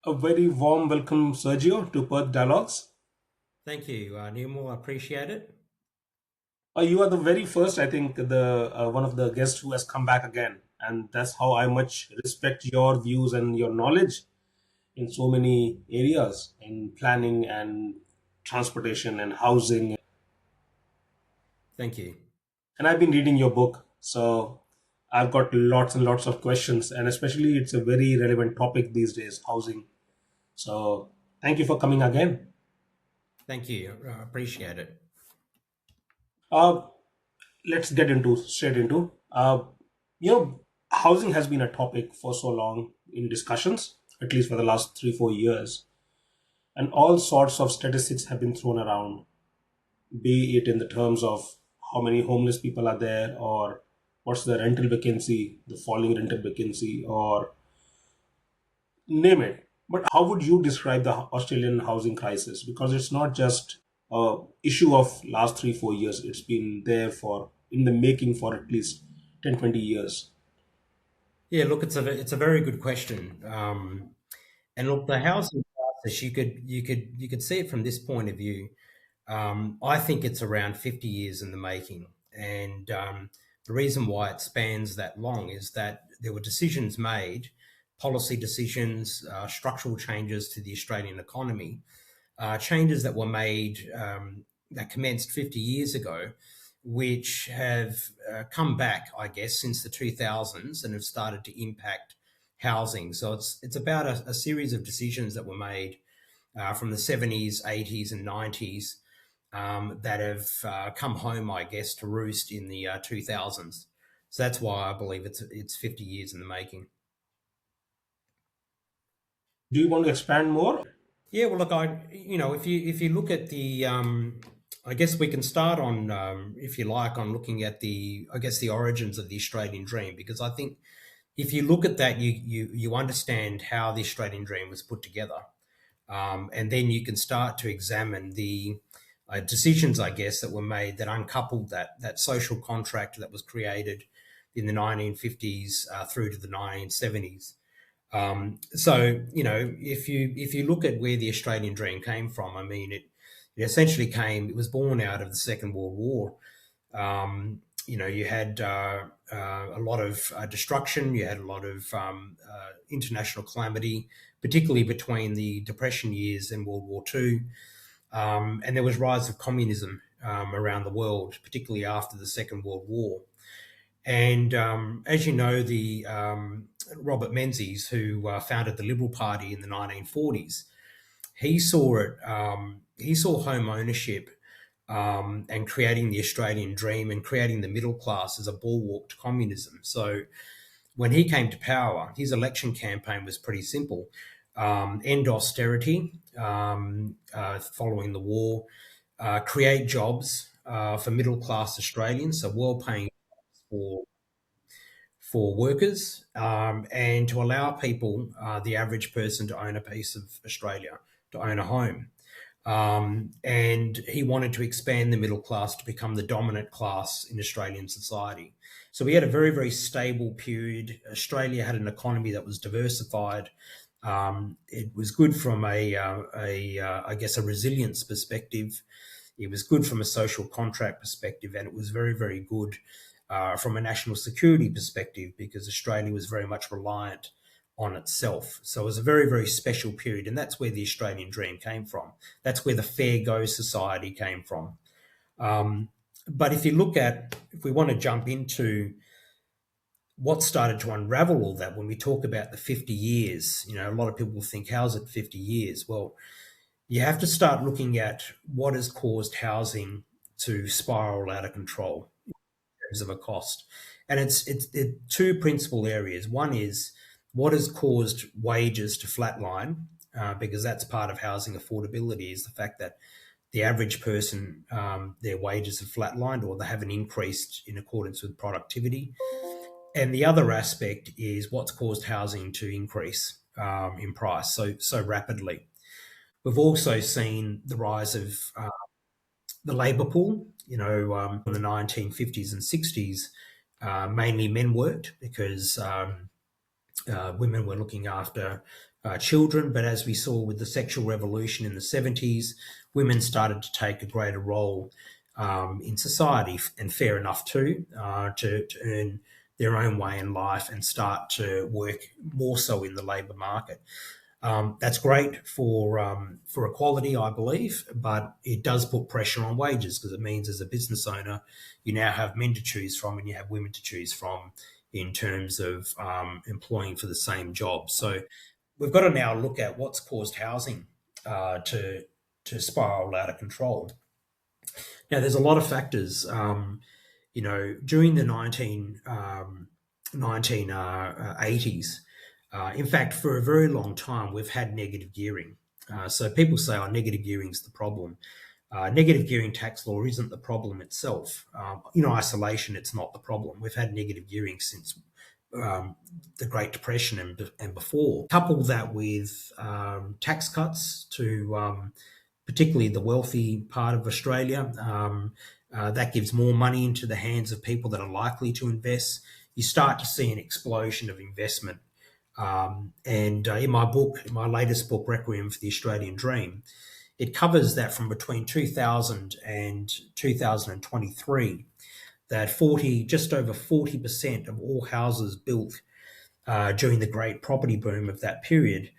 A very warm welcome, Sergio, to Perth Dialogues. Thank you, Newmore. I appreciate it. You are the very first, I think, the one of the guests who has come back again, and that's how I much respect your views and your knowledge in so many areas in planning and transportation and housing. Thank you. And I've been reading your book, so I've got lots and lots of questions, and especially it's a very relevant topic these days, housing. So thank you for coming again. Thank you. I appreciate it. Uh, let's get into straight into you know housing has been a topic for so long in discussions, at least for the last 3 4 years, and all sorts of statistics have been thrown around, be it in the terms of how many homeless people are there, or what's the rental vacancy, the falling rental vacancy, or name it. But how would you describe the Australian housing crisis? Because it's not just a issue of last 3 4 years. It's been there for in the making for at least 10 20 years. Yeah, look, it's a very good question. And look, the housing crisis, you could see it from this point of view. I think it's around 50 years in the making, and the reason why it spans that long is that there were decisions made, policy decisions, structural changes to the Australian economy, changes that were made that commenced 50 years ago, which have come back, I guess, since the 2000s and have started to impact housing. So it's about a series of decisions that were made from the 70s, 80s, and 90s that have come home, I guess, to roost in the 2000s. So that's why I believe it's 50 years in the making. Do you want to expand more? Yeah, well, look, if you look at the, I guess we can start on, if you like, on looking at the, I guess, the origins of the Australian dream, because I think if you look at that, you understand how the Australian dream was put together, and then you can start to examine the decisions, I guess, that were made that uncoupled that social contract that was created in the 1950s through to the 1970s. So if you look at where the Australian dream came from, I mean, it essentially came. It was born out of the Second World War. You had a lot of destruction. You had a lot of international calamity, particularly between the Depression years and World War Two. And there was rise of communism around the world, particularly after the Second World War. And as you know, the Robert Menzies, who founded the Liberal Party in the 1940s, he saw it. He saw home ownership and creating the Australian dream and creating the middle class as a bulwark to communism. So when he came to power, his election campaign was pretty simple: end austerity following the war, create jobs for middle class Australians, so well paying for workers, and to allow people, the average person, to own a piece of Australia, to own a home. And he wanted to expand the middle class to become the dominant class in Australian society. So we had a very, very stable period. Australia had an economy that was diversified. It was good from I guess, a resilience perspective. It was good from a social contract perspective, and it was very, very good from a national security perspective, because Australia was very much reliant on itself. So it was a very, very special period, and that's where the Australian dream came from. That's where the fair go society came from. But if we want to jump into what started to unravel all that, when we talk about the 50 years, a lot of people think, how's it 50 years? Well, you have to start looking at what has caused housing to spiral out of control terms of a cost. And it's two principal areas. One is what has caused wages to flatline, because that's part of housing affordability, is the fact that the average person, their wages have flatlined or they haven't increased in accordance with productivity. And the other aspect is what's caused housing to increase in price so rapidly. We've also seen the rise of the labour pool. In the 1950s and 60s, mainly men worked because Women were looking after children, but as we saw with the sexual revolution in the 70s, women started to take a greater role in society, and fair enough too, to earn their own way in life and start to work more so in the labour market. That's great for equality, I believe, but it does put pressure on wages because it means as a business owner, you now have men to choose from and you have women to choose from in terms of employing for the same job. So we've got to now look at what's caused housing to spiral out of control. Now, there's a lot of factors. During the 1980s, in fact, for a very long time, we've had negative gearing. So people say, oh, negative gearing is the problem. Negative gearing tax law isn't the problem itself. In isolation, it's not the problem. We've had negative gearing since the Great Depression and before. Couple that with tax cuts to particularly the wealthy part of Australia. That gives more money into the hands of people that are likely to invest. You start to see an explosion of investment. And in my latest book, Requiem for the Australian Dream, it covers that from between 2000 and 2023, that just over 40% of all houses built during the great property boom of that period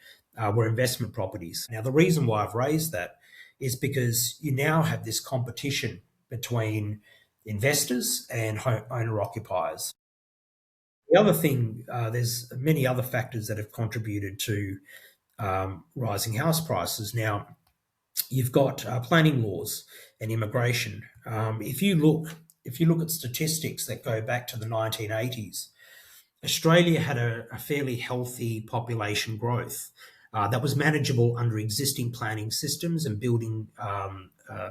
were investment properties. Now, the reason why I've raised that is because you now have this competition between investors and owner occupiers. The other thing, there's many other factors that have contributed to rising house prices. Now, you've got planning laws and immigration. If you look at statistics that go back to the 1980s, Australia had a fairly healthy population growth that was manageable under existing planning systems and building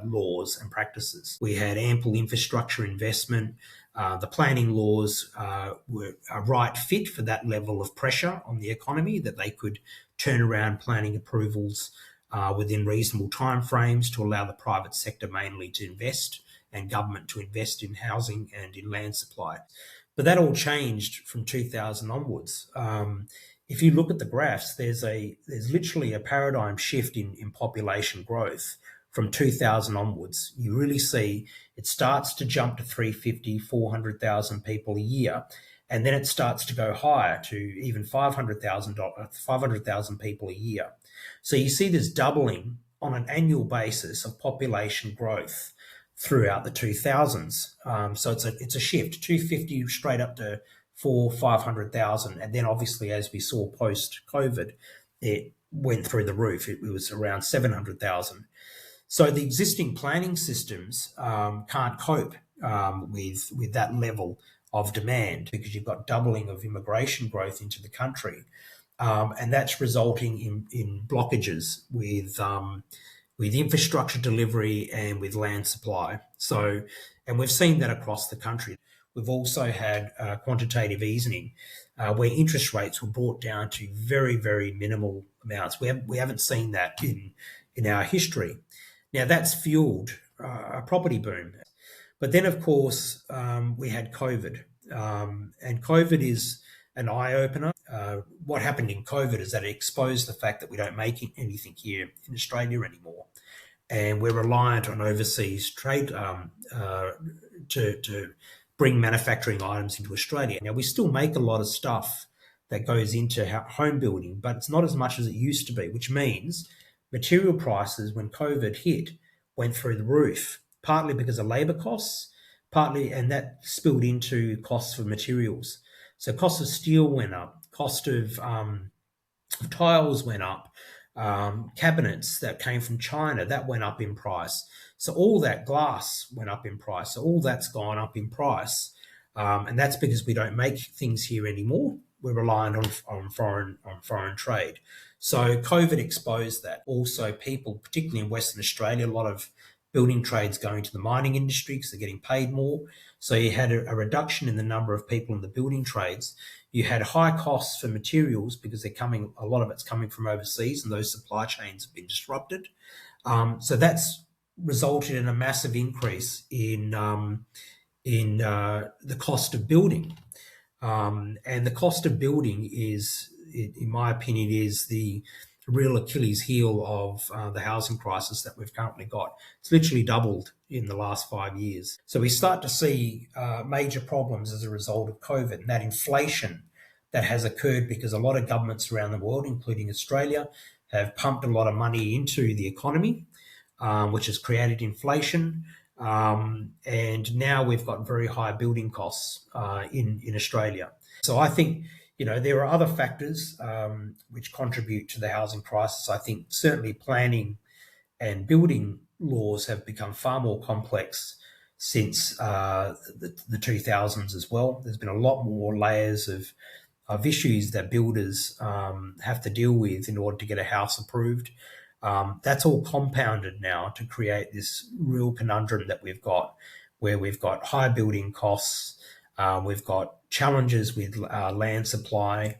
laws and practices. We had ample infrastructure investment. The planning laws were a right fit for that level of pressure on the economy, that they could turn around planning approvals within reasonable timeframes to allow the private sector mainly to invest and government to invest in housing and in land supply. But that all changed from 2000 onwards. If you look at the graphs, there's literally a paradigm shift in population growth from 2000 onwards. You really see it starts to jump to 350, 400,000 people a year, and then it starts to go higher to even 500,000 people a year. So you see this doubling on an annual basis of population growth throughout the 2000s. So it's a shift, 250 straight up to 500,000. And then obviously, as we saw post-COVID, it went through the roof. It was around 700,000. So the existing planning systems can't cope with that level of demand, because you've got doubling of immigration growth into the country. And that's resulting in blockages with infrastructure delivery and with land supply. So, and we've seen that across the country. We've also had quantitative easing, where interest rates were brought down to very, very minimal amounts. We haven't seen that in our history. Now, that's fueled a property boom. But then, of course, we had COVID, and COVID is an eye-opener. What happened in COVID is that it exposed the fact that we don't make anything here in Australia anymore, and we're reliant on overseas trade to bring manufacturing items into Australia. Now, we still make a lot of stuff that goes into home building, but it's not as much as it used to be, which means material prices, when COVID hit, went through the roof, partly because of labour costs, partly, and that spilled into costs for materials. So cost of steel went up, cost of tiles went up, cabinets that came from China, that went up in price. So all that glass went up in price. So all that's gone up in price. And that's because we don't make things here anymore. We're reliant on foreign trade. So COVID exposed that. Also, people, particularly in Western Australia, a lot of building trades going to the mining industry because they're getting paid more. So you had a reduction in the number of people in the building trades. You had high costs for materials because a lot of it's coming from overseas, and those supply chains have been disrupted. So that's resulted in a massive increase in the cost of building. And the cost of building is, in my opinion, is the real Achilles heel of the housing crisis that we've currently got. It's literally doubled in the last 5 years. So we start to see major problems as a result of COVID, and that inflation that has occurred because a lot of governments around the world, including Australia, have pumped a lot of money into the economy, which has created inflation. And now we've got very high building costs in Australia. So I think, there are other factors which contribute to the housing crisis. I think certainly planning and building laws have become far more complex since the 2000s as well. There's been a lot more layers of issues that builders have to deal with in order to get a house approved. That's all compounded now to create this real conundrum that we've got, where we've got high building costs, we've got challenges with land supply.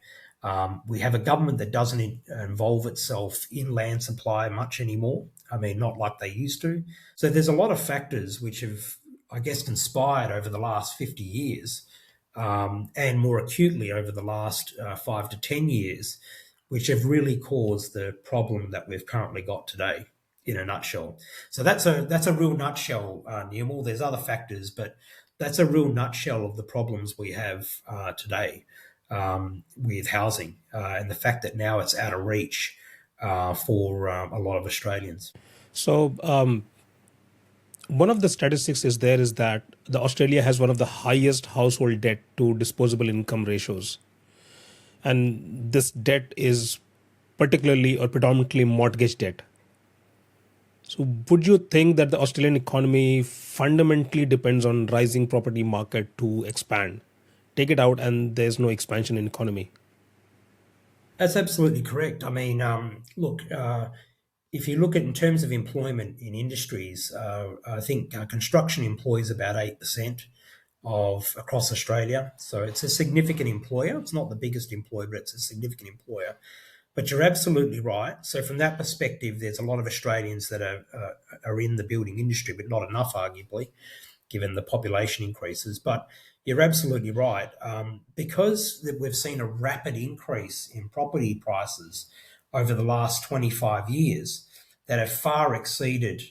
We have a government that doesn't involve itself in land supply much anymore. I mean, not like they used to. So there's a lot of factors which have, I guess, conspired over the last 50 years, and more acutely over the last 5 to 10 years, which have really caused the problem that we've currently got today, in a nutshell. So that's a real nutshell, Nirmal. There's other factors, but that's a real nutshell of the problems we have today with housing, and the fact that now it's out of reach for a lot of Australians. So, one of the statistics is that the Australia has one of the highest household debt to disposable income ratios, and this debt is particularly or predominantly mortgage debt. So, would you think that the Australian economy fundamentally depends on rising property market to expand? Take it out, and there's no expansion in economy. That's absolutely correct. I mean, look, if you look at in terms of employment in industries, I think construction employs about 8% of across Australia. So it's a significant employer. It's not the biggest employer, but it's a significant employer. But you're absolutely right. So from that perspective, there's a lot of Australians that are in the building industry, but not enough, arguably, given the population increases. But you're absolutely right. Because we've seen a rapid increase in property prices over the last 25 years that have far exceeded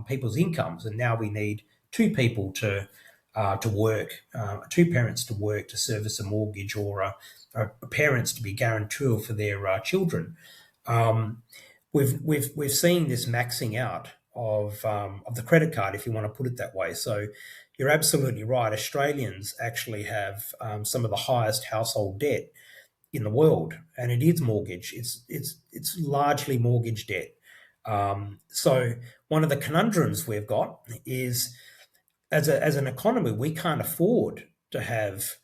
people's incomes, and now we need two people to work, two parents to work to service a mortgage, or parents to be guarantor for their children. We've seen this maxing out of the credit card, if you want to put it that way. So you're absolutely right. Australians actually have some of the highest household debt in the world, and it is mortgage. It's largely mortgage debt. So one of the conundrums we've got is, as an economy, we can't afford to have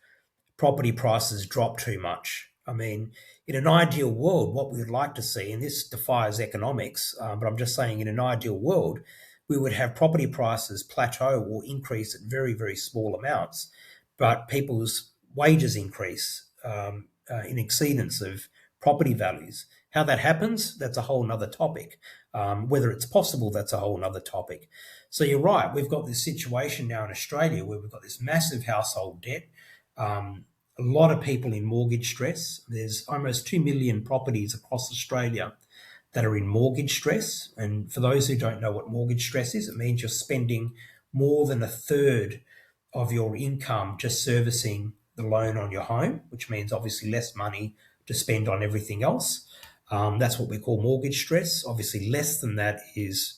property prices drop too much. I mean, in an ideal world, what we would like to see, and this defies economics, but I'm just saying, in an ideal world, we would have property prices plateau or increase at very, very small amounts, but people's wages increase in exceedance of property values. How that happens, that's a whole nother topic. Whether it's possible, that's a whole nother topic. So you're right. We've got this situation now in Australia where we've got this massive household debt, a lot of people in mortgage stress. There's almost 2 million properties across Australia that are in mortgage stress. And for those who don't know what mortgage stress is, it means you're spending more than a third of your income just servicing the loan on your home, which means obviously less money to spend on everything else. That's what we call mortgage stress. Obviously, less than that is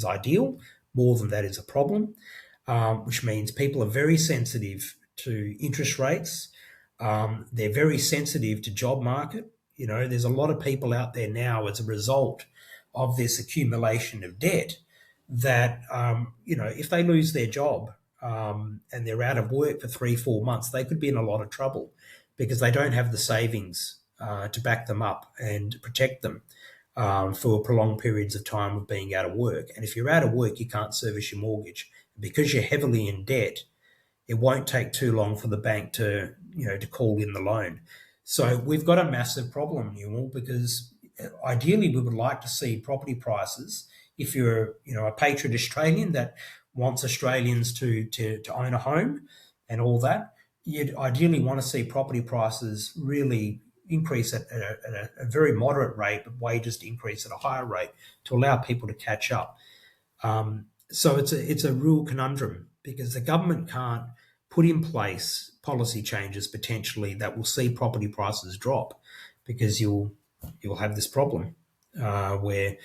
ideal. More than that is a problem, which means people are very sensitive to interest rates. They're very sensitive to job market. There's a lot of people out there now as a result of this accumulation of debt that, if they lose their job and they're out of work for 3-4 months, they could be in a lot of trouble because they don't have the savings to back them up and protect them for prolonged periods of time of being out of work. And if you're out of work, you can't service your mortgage. Because you're heavily in debt, it won't take too long for the bank to call in the loan. So we've got a massive problem, Newell, because ideally we would like to see property prices. If you're a patriot Australian that wants Australians to own a home and all that, you'd ideally want to see property prices really increase at a very moderate rate, but wages to increase at a higher rate to allow people to catch up. So it's a real conundrum because the government can't put in place policy changes potentially that will see property prices drop because you'll have this problem where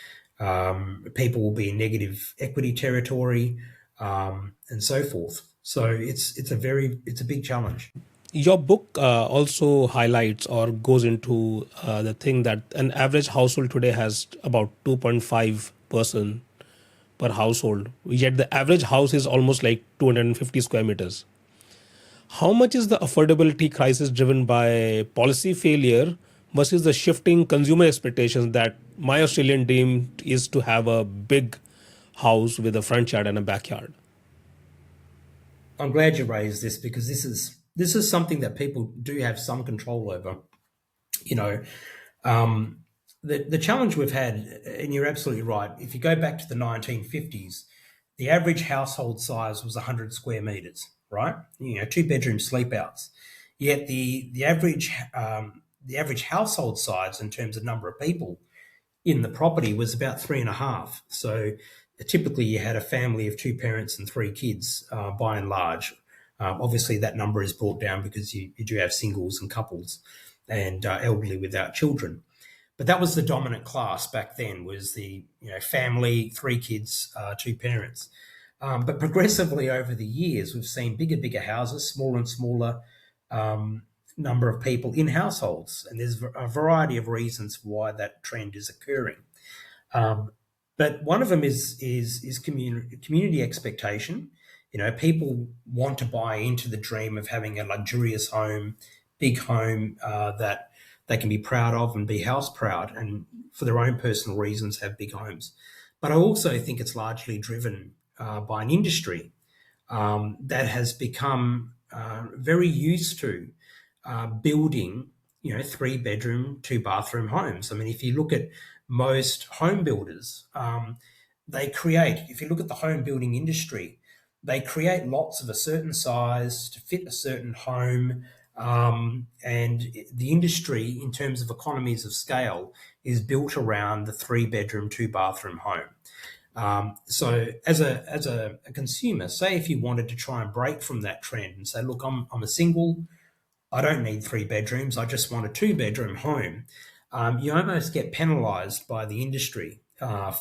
people will be in negative equity territory and so forth. So it's a big challenge. Your book also highlights or goes into the thing that an average household today has about 2.5 person per household, yet the average house is almost like 250 square meters. How much is the affordability crisis driven by policy failure versus the shifting consumer expectations that my Australian dream is to have a big house with a front yard and a backyard? I'm glad you raised this because this is something that people do have some control over. You know, the challenge we've had, and you're absolutely right. If you go back to the 1950s, the average household size was 100 square meters, right? Two-bedroom sleepouts. Yet the average household size in terms of number of people in the property was about 3.5. So typically you had a family of two parents and three kids, by and large. Obviously, that number is brought down because you do have singles and couples and elderly without children. But that was the dominant class back then, was the family, three kids, two parents. But progressively over the years, we've seen bigger houses, smaller and smaller number of people in households. And there's a variety of reasons why that trend is occurring. But one of them is community expectation. People want to buy into the dream of having a luxurious home, big home that they can be proud of and be house proud, and for their own personal reasons have big homes. But I also think it's largely driven by an industry that has become very used to building, 3-bedroom, 2-bathroom homes. I mean, if you look at most home builders, if you look at the home building industry, they create lots of a certain size to fit a certain home. And the industry, in terms of economies of scale, is built around the 3-bedroom, 2-bathroom home. So as a consumer, say if you wanted to try and break from that trend and say, look, I'm a single, I don't need 3 bedrooms, I just want a 2-bedroom home, you almost get penalised by the industry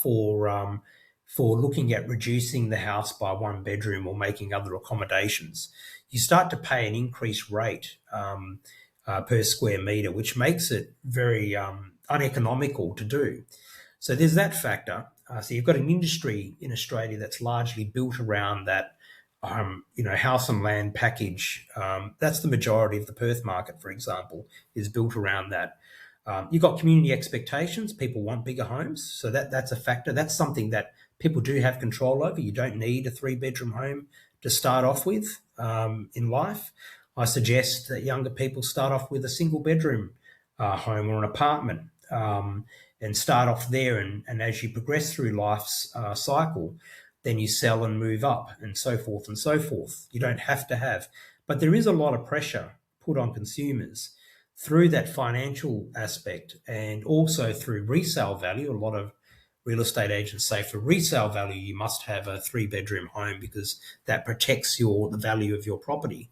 for looking at reducing the house by 1 bedroom or making other accommodations. You start to pay an increased rate per square metre, which makes it very uneconomical to do. So there's that factor. So you've got an industry in Australia that's largely built around that house and land package. That's the majority of the Perth market, for example, is built around that. You've got community expectations. People want bigger homes. So that's a factor. That's something that people do have control over. You don't need a 3-bedroom home to start off with in life. I suggest that younger people start off with a single bedroom home or an apartment and start off there. And as you progress through life's cycle, then you sell and move up and so forth and so forth. You don't have to have. But there is a lot of pressure put on consumers through that financial aspect and also through resale value. A lot of real estate agents say for resale value, you must have a 3-bedroom home because that protects the value of your property.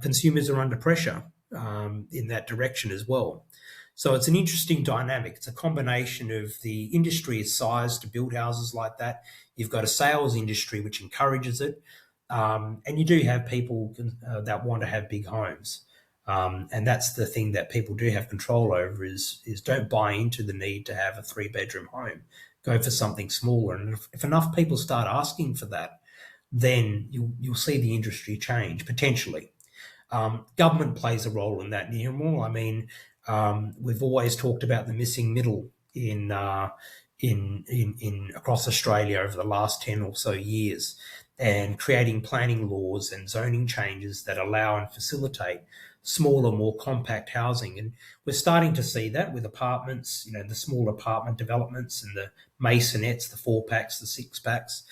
Consumers are under pressure in that direction as well. So it's an interesting dynamic. It's a combination of the industry is sized to build houses like that. You've got a sales industry which encourages it. And you do have people that want to have big homes. And that's the thing that people do have control over is don't buy into the need to have a 3-bedroom home. Go for something smaller. And if enough people start asking for that, then you'll see the industry change, potentially. Government plays a role in that, Neil. I mean, we've always talked about the missing middle in across Australia over the last 10 or so years, and creating planning laws and zoning changes that allow and facilitate smaller, more compact housing. And we're starting to see that with apartments, the small apartment developments and the masonettes, the 4-packs, the 6-packs.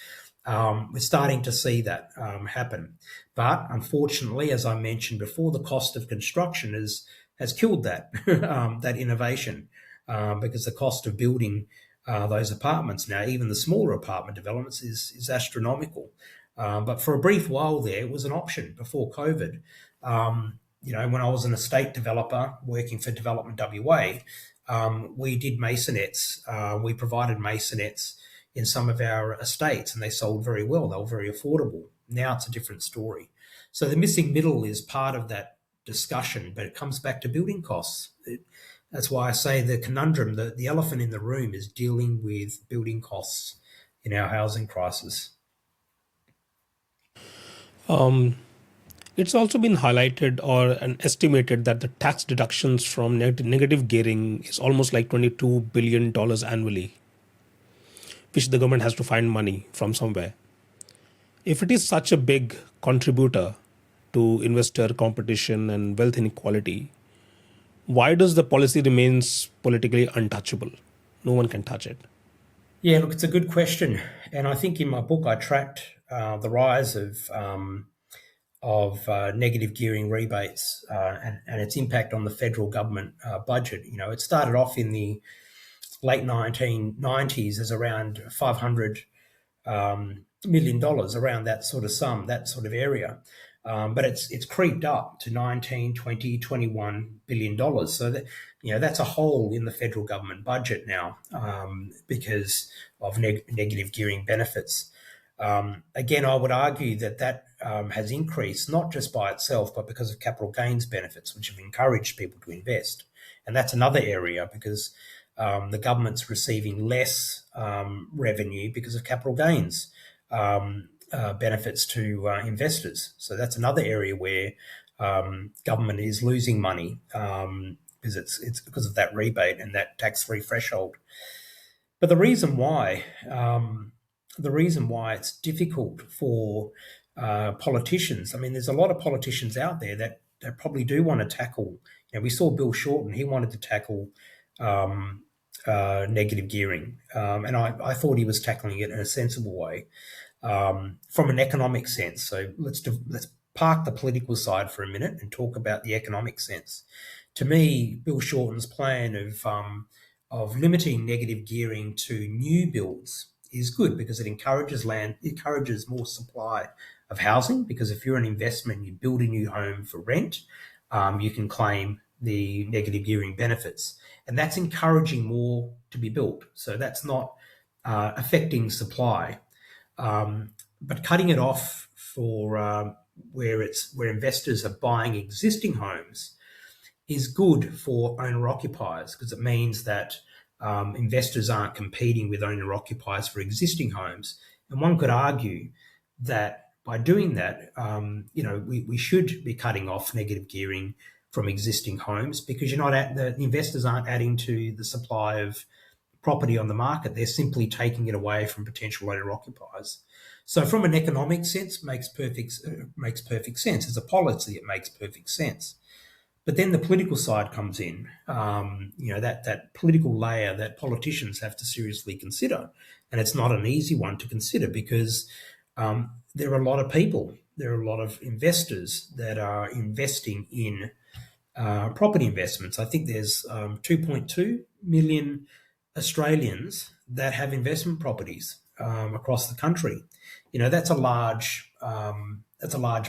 We're starting to see that happen. But unfortunately, as I mentioned before, the cost of construction has killed that that innovation because the cost of building those apartments now, even the smaller apartment developments, is astronomical. But for a brief while there, it was an option before COVID. When I was an estate developer working for Development WA, we did masonettes. We provided masonettes in some of our estates, and they sold very well. They were very affordable. Now it's a different story. So the missing middle is part of that discussion, but it comes back to building costs. That's why I say the conundrum, the elephant in the room is dealing with building costs in our housing crisis. It's also been highlighted or and estimated that the tax deductions from negative gearing is almost like $22 billion annually, which the government has to find money from somewhere. If it is such a big contributor to investor competition and wealth inequality, why does the policy remains politically untouchable? No one can touch it. Yeah, look, it's a good question, and I think in my book I tracked the rise of negative gearing rebates and its impact on the federal government budget. It started off in the late 1990s as around $500 million, around that sort of sum, that sort of area. But it's creeped up to 19, 20, $21 billion. So that's a hole in the federal government budget now because of negative gearing benefits. Again, I would argue that has increased not just by itself, but because of capital gains benefits, which have encouraged people to invest. And that's another area because the government's receiving less revenue because of capital gains benefits to investors. So that's another area where government is losing money because it's because of that rebate and that tax-free threshold. But the reason why it's difficult for politicians, I mean, there's a lot of politicians out there that probably do want to tackle. We saw Bill Shorten; he wanted to tackle negative gearing, and I thought he was tackling it in a sensible way from an economic sense. So let's park the political side for a minute and talk about the economic sense. To me, Bill Shorten's plan of limiting negative gearing to new builds is good because it encourages more supply of housing. Because if you're an investment, you build a new home for rent, you can claim the negative gearing benefits, and that's encouraging more to be built. So that's not affecting supply, but cutting it off for where investors are buying existing homes is good for owner-occupiers because it means that investors aren't competing with owner-occupiers for existing homes. And one could argue that by doing that, we should be cutting off negative gearing from existing homes because the investors aren't adding to the supply of property on the market. They're simply taking it away from potential owner-occupiers. So from an economic sense, makes perfect sense. As a policy, it makes perfect sense. But then the political side comes in, that political layer that politicians have to seriously consider. And it's not an easy one to consider because there are a lot of people, there are a lot of investors that are investing in property investments. I think there's 2.2 million Australians that have investment properties across the country. That's a large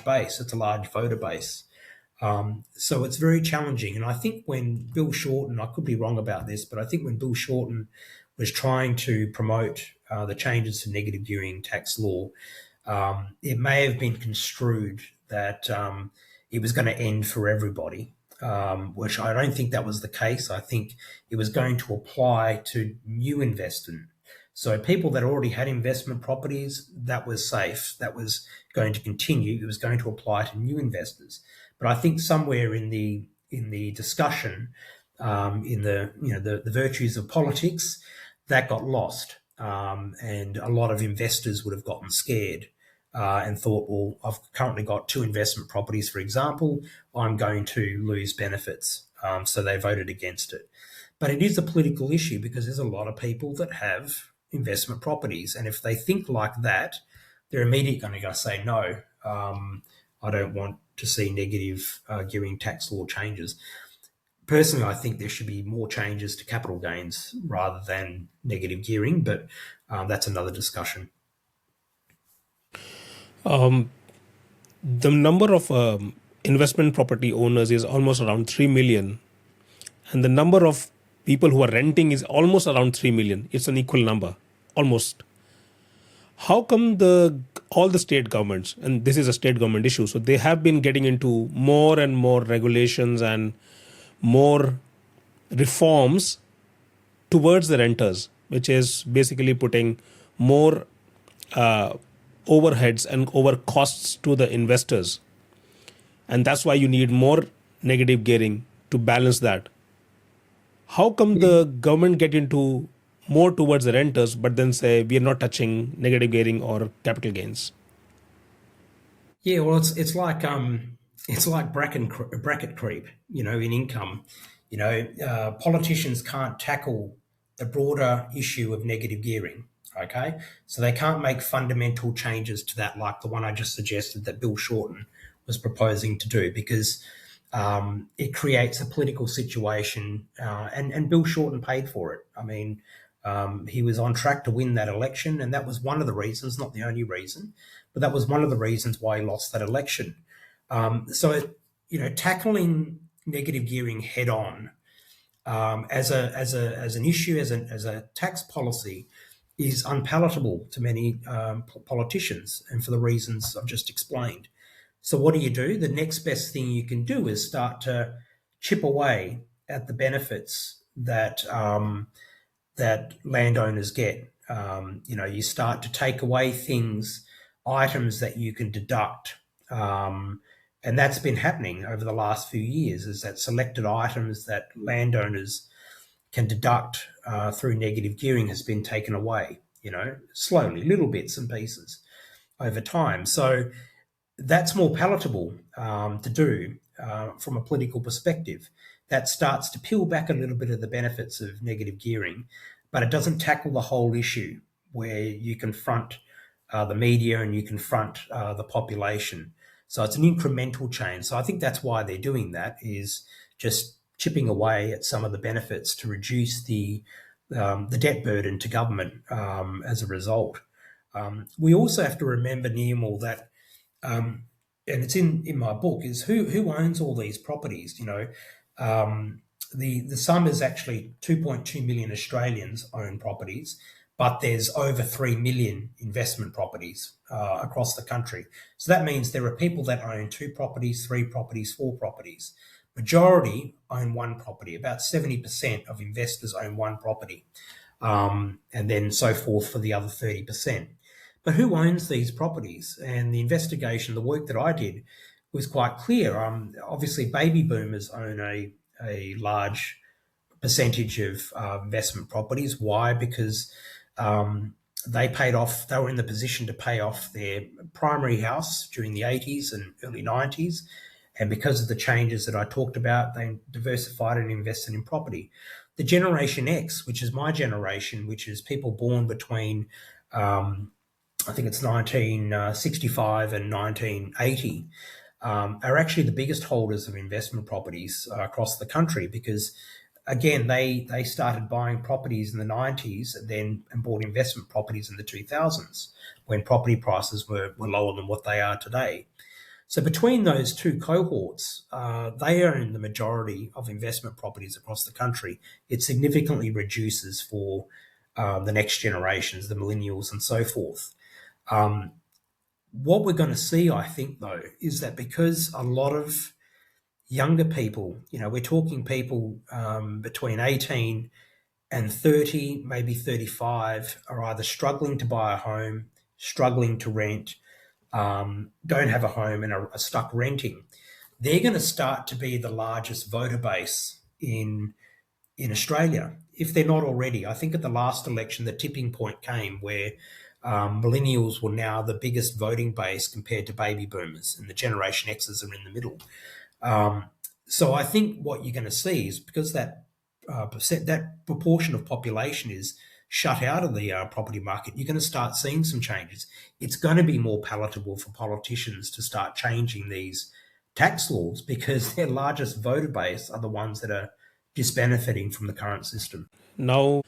base. It's a large voter base. So it's very challenging. And I think when Bill Shorten, I could be wrong about this, but I think when Bill Shorten was trying to promote the changes to negative gearing tax law, it may have been construed that it was going to end for everybody, which I don't think that was the case. I think it was going to apply to new investment. So people that already had investment properties, that was safe. That was going to continue. It was going to apply to new investors. But I think somewhere in the discussion, in the virtues of politics, that got lost, and a lot of investors would have gotten scared and thought, well, I've currently got 2 investment properties, for example, I'm going to lose benefits. So they voted against it. But it is a political issue because there's a lot of people that have investment properties, and if they think like that, they're immediately going to say no. I don't want to see negative gearing tax law changes. Personally, I think there should be more changes to capital gains rather than negative gearing, but that's another discussion. The number of investment property owners is almost around 3 million, and the number of people who are renting is almost around 3 million. It's an equal number, almost. How come all the state governments, and this is a state government issue, so they have been getting into more and more regulations and more reforms towards the renters, which is basically putting more uh, overheads and over costs to the investors, and that's why you need more negative gearing to balance that. How come the government get into more towards the renters, but then say we are not touching negative gearing or capital gains? Yeah, well, it's like bracket creep, in income. Politicians can't tackle the broader issue of negative gearing. Okay, so they can't make fundamental changes to that, like the one I just suggested that Bill Shorten was proposing to do, because it creates a political situation, and Bill Shorten paid for it. I mean, he was on track to win that election, and that was one of the reasons, not the only reason, but that was one of the reasons why he lost that election. Tackling negative gearing head on as an issue, as a tax policy, is unpalatable to many politicians, and for the reasons I've just explained. So what do? The next best thing you can do is start to chip away at the benefits that landowners get. You start to take away items that you can deduct. And that's been happening over the last few years, is that selected items that landowners can deduct through negative gearing has been taken away, slowly, little bits and pieces over time. So that's more palatable to do from a political perspective. That starts to peel back a little bit of the benefits of negative gearing, but it doesn't tackle the whole issue where you confront the media and you confront the population. So it's an incremental change. So I think that's why they're doing that, is just chipping away at some of the benefits to reduce the debt burden to government as a result. We also have to remember, Neil, that and it's in my book, is who owns all these properties. The sum is actually 2.2 million Australians own properties, but there's over 3 million investment properties across the country. So that means there are people that own 2 properties, 3 properties, 4 properties. Majority own 1 property. About 70% of investors own 1 property, and then so forth for the other 30%. But who owns these properties? And the investigation, the work that I did, was quite clear. Obviously, baby boomers own a large percentage of investment properties. Why? Because they were in the position to pay off their primary house during the 80s and early 90s. And because of the changes that I talked about, they diversified and invested in property. The Generation X, which is my generation, which is people born between I think it's 1965 and 1980, are actually the biggest holders of investment properties across the country, because, again, they started buying properties in the 90s and bought investment properties in the 2000s, when property prices were lower than what they are today. So between those 2 cohorts, they own the majority of investment properties across the country. It significantly reduces for the next generations, the millennials and so forth. What we're going to see, I think, though, is that because a lot of younger people, we're talking people between 18 and 30, maybe 35, are either struggling to buy a home, struggling to rent, don't have a home and are stuck renting. They're going to start to be the largest voter base in Australia, if they're not already. I think at the last election, the tipping point came where millennials were now the biggest voting base compared to baby boomers, and the Generation X's are in the middle. So I think what you're going to see is, because that proportion of population is shut out of the property market, you're going to start seeing some changes. It's going to be more palatable for politicians to start changing these tax laws because their largest voter base are the ones that are just benefiting from the current system. Now,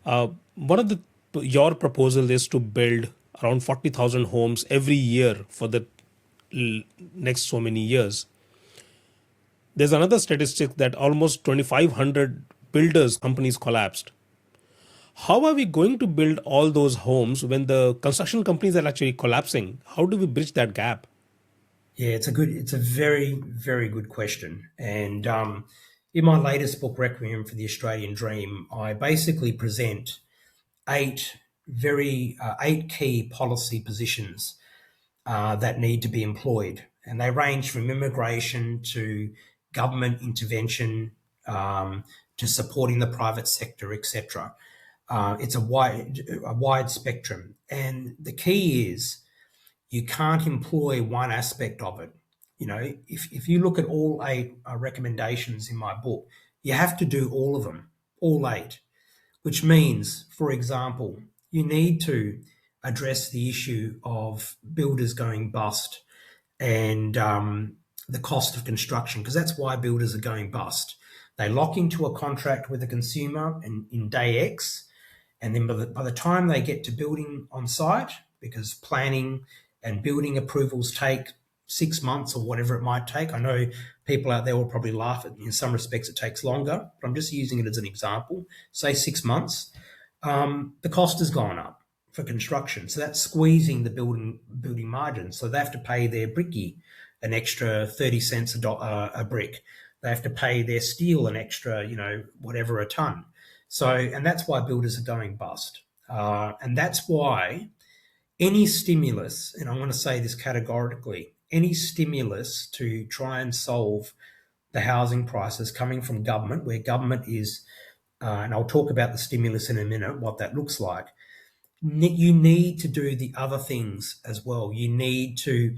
one of the your proposal is to build around 40,000 homes every year for the next so many years. There's another statistic that almost 2,500 builders companies collapsed. How are we going to build all those homes when the construction companies are actually collapsing? How do we bridge that gap? Yeah, it's a very, very good question. And in my latest book, Requiem for the Australian Dream, I basically present eight eight key policy positions that need to be employed, and they range from immigration to government intervention to supporting the private sector, etc. It's a wide spectrum, and the key is you can't employ one aspect of it. You know, if you look at all eight recommendations in my book, you have to do all of them, all eight, which means, for example, you need to address the issue of builders going bust and the cost of construction, because that's why builders are going bust. They lock into a contract with a consumer in day X, and then by the time they get to building on site, because planning and building approvals take 6 months or whatever it might take. I know people out there will probably laugh at, in some respects, it takes longer, but I'm just using it as an example. Say 6 months, the cost has gone up for construction. So that's squeezing the building margin. So they have to pay their brickie an extra 30 cents a brick. They have to pay their steel an extra, whatever a ton. So, and that's why builders are going bust. And that's why any stimulus, and I'm going to say this categorically, any stimulus to try and solve the housing crisis coming from government, where government is, and I'll talk about the stimulus in a minute, what that looks like, you need to do the other things as well. You need to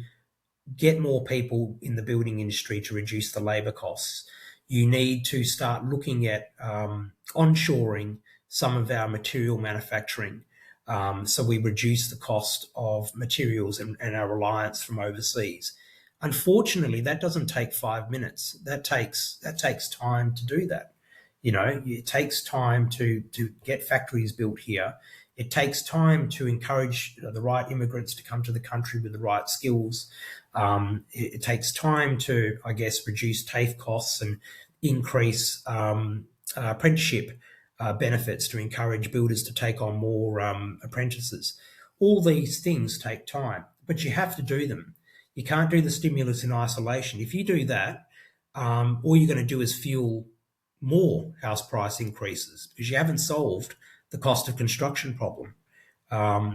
get more people in the building industry to reduce the labour costs. You need to start looking at onshoring some of our material manufacturing, so we reduce the cost of materials and our reliance from overseas. Unfortunately, that doesn't take 5 minutes. That takes time to do that. It takes time to get factories built here. It takes time to encourage the right immigrants to come to the country with the right skills. It takes time to, I guess, reduce TAFE costs and increase apprenticeship benefits to encourage builders to take on more apprentices. All these things take time, but you have to do them. You can't do the stimulus in isolation. If you do that, all you're going to do is fuel more house price increases because you haven't solved the cost of construction problem.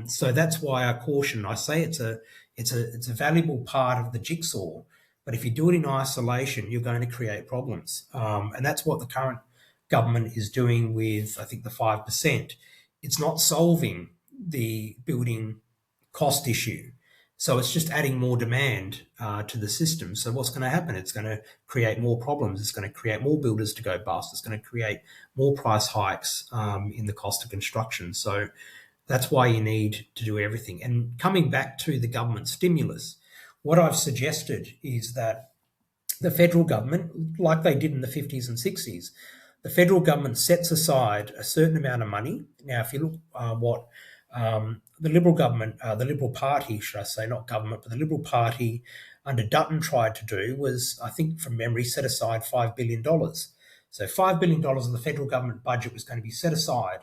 So that's why I caution. I say it's a valuable part of the jigsaw, but if you do it in isolation, you're going to create problems. And that's what the current government is doing with, I think, the 5%. It's not solving the building cost issue. So it's just adding more demand to the system. So what's going to happen? It's going to create more problems. It's going to create more builders to go bust. It's going to create more price hikes in the cost of construction. So that's why you need to do everything. And coming back to the government stimulus, what I've suggested is that the federal government, like they did in the 50s and 60s, the federal government sets aside a certain amount of money. Now, if you look what the Liberal government, the Liberal Party, should I say, not government, but the Liberal Party under Dutton tried to do was, I think from memory, set aside $5 billion. So $5 billion of the federal government budget was going to be set aside,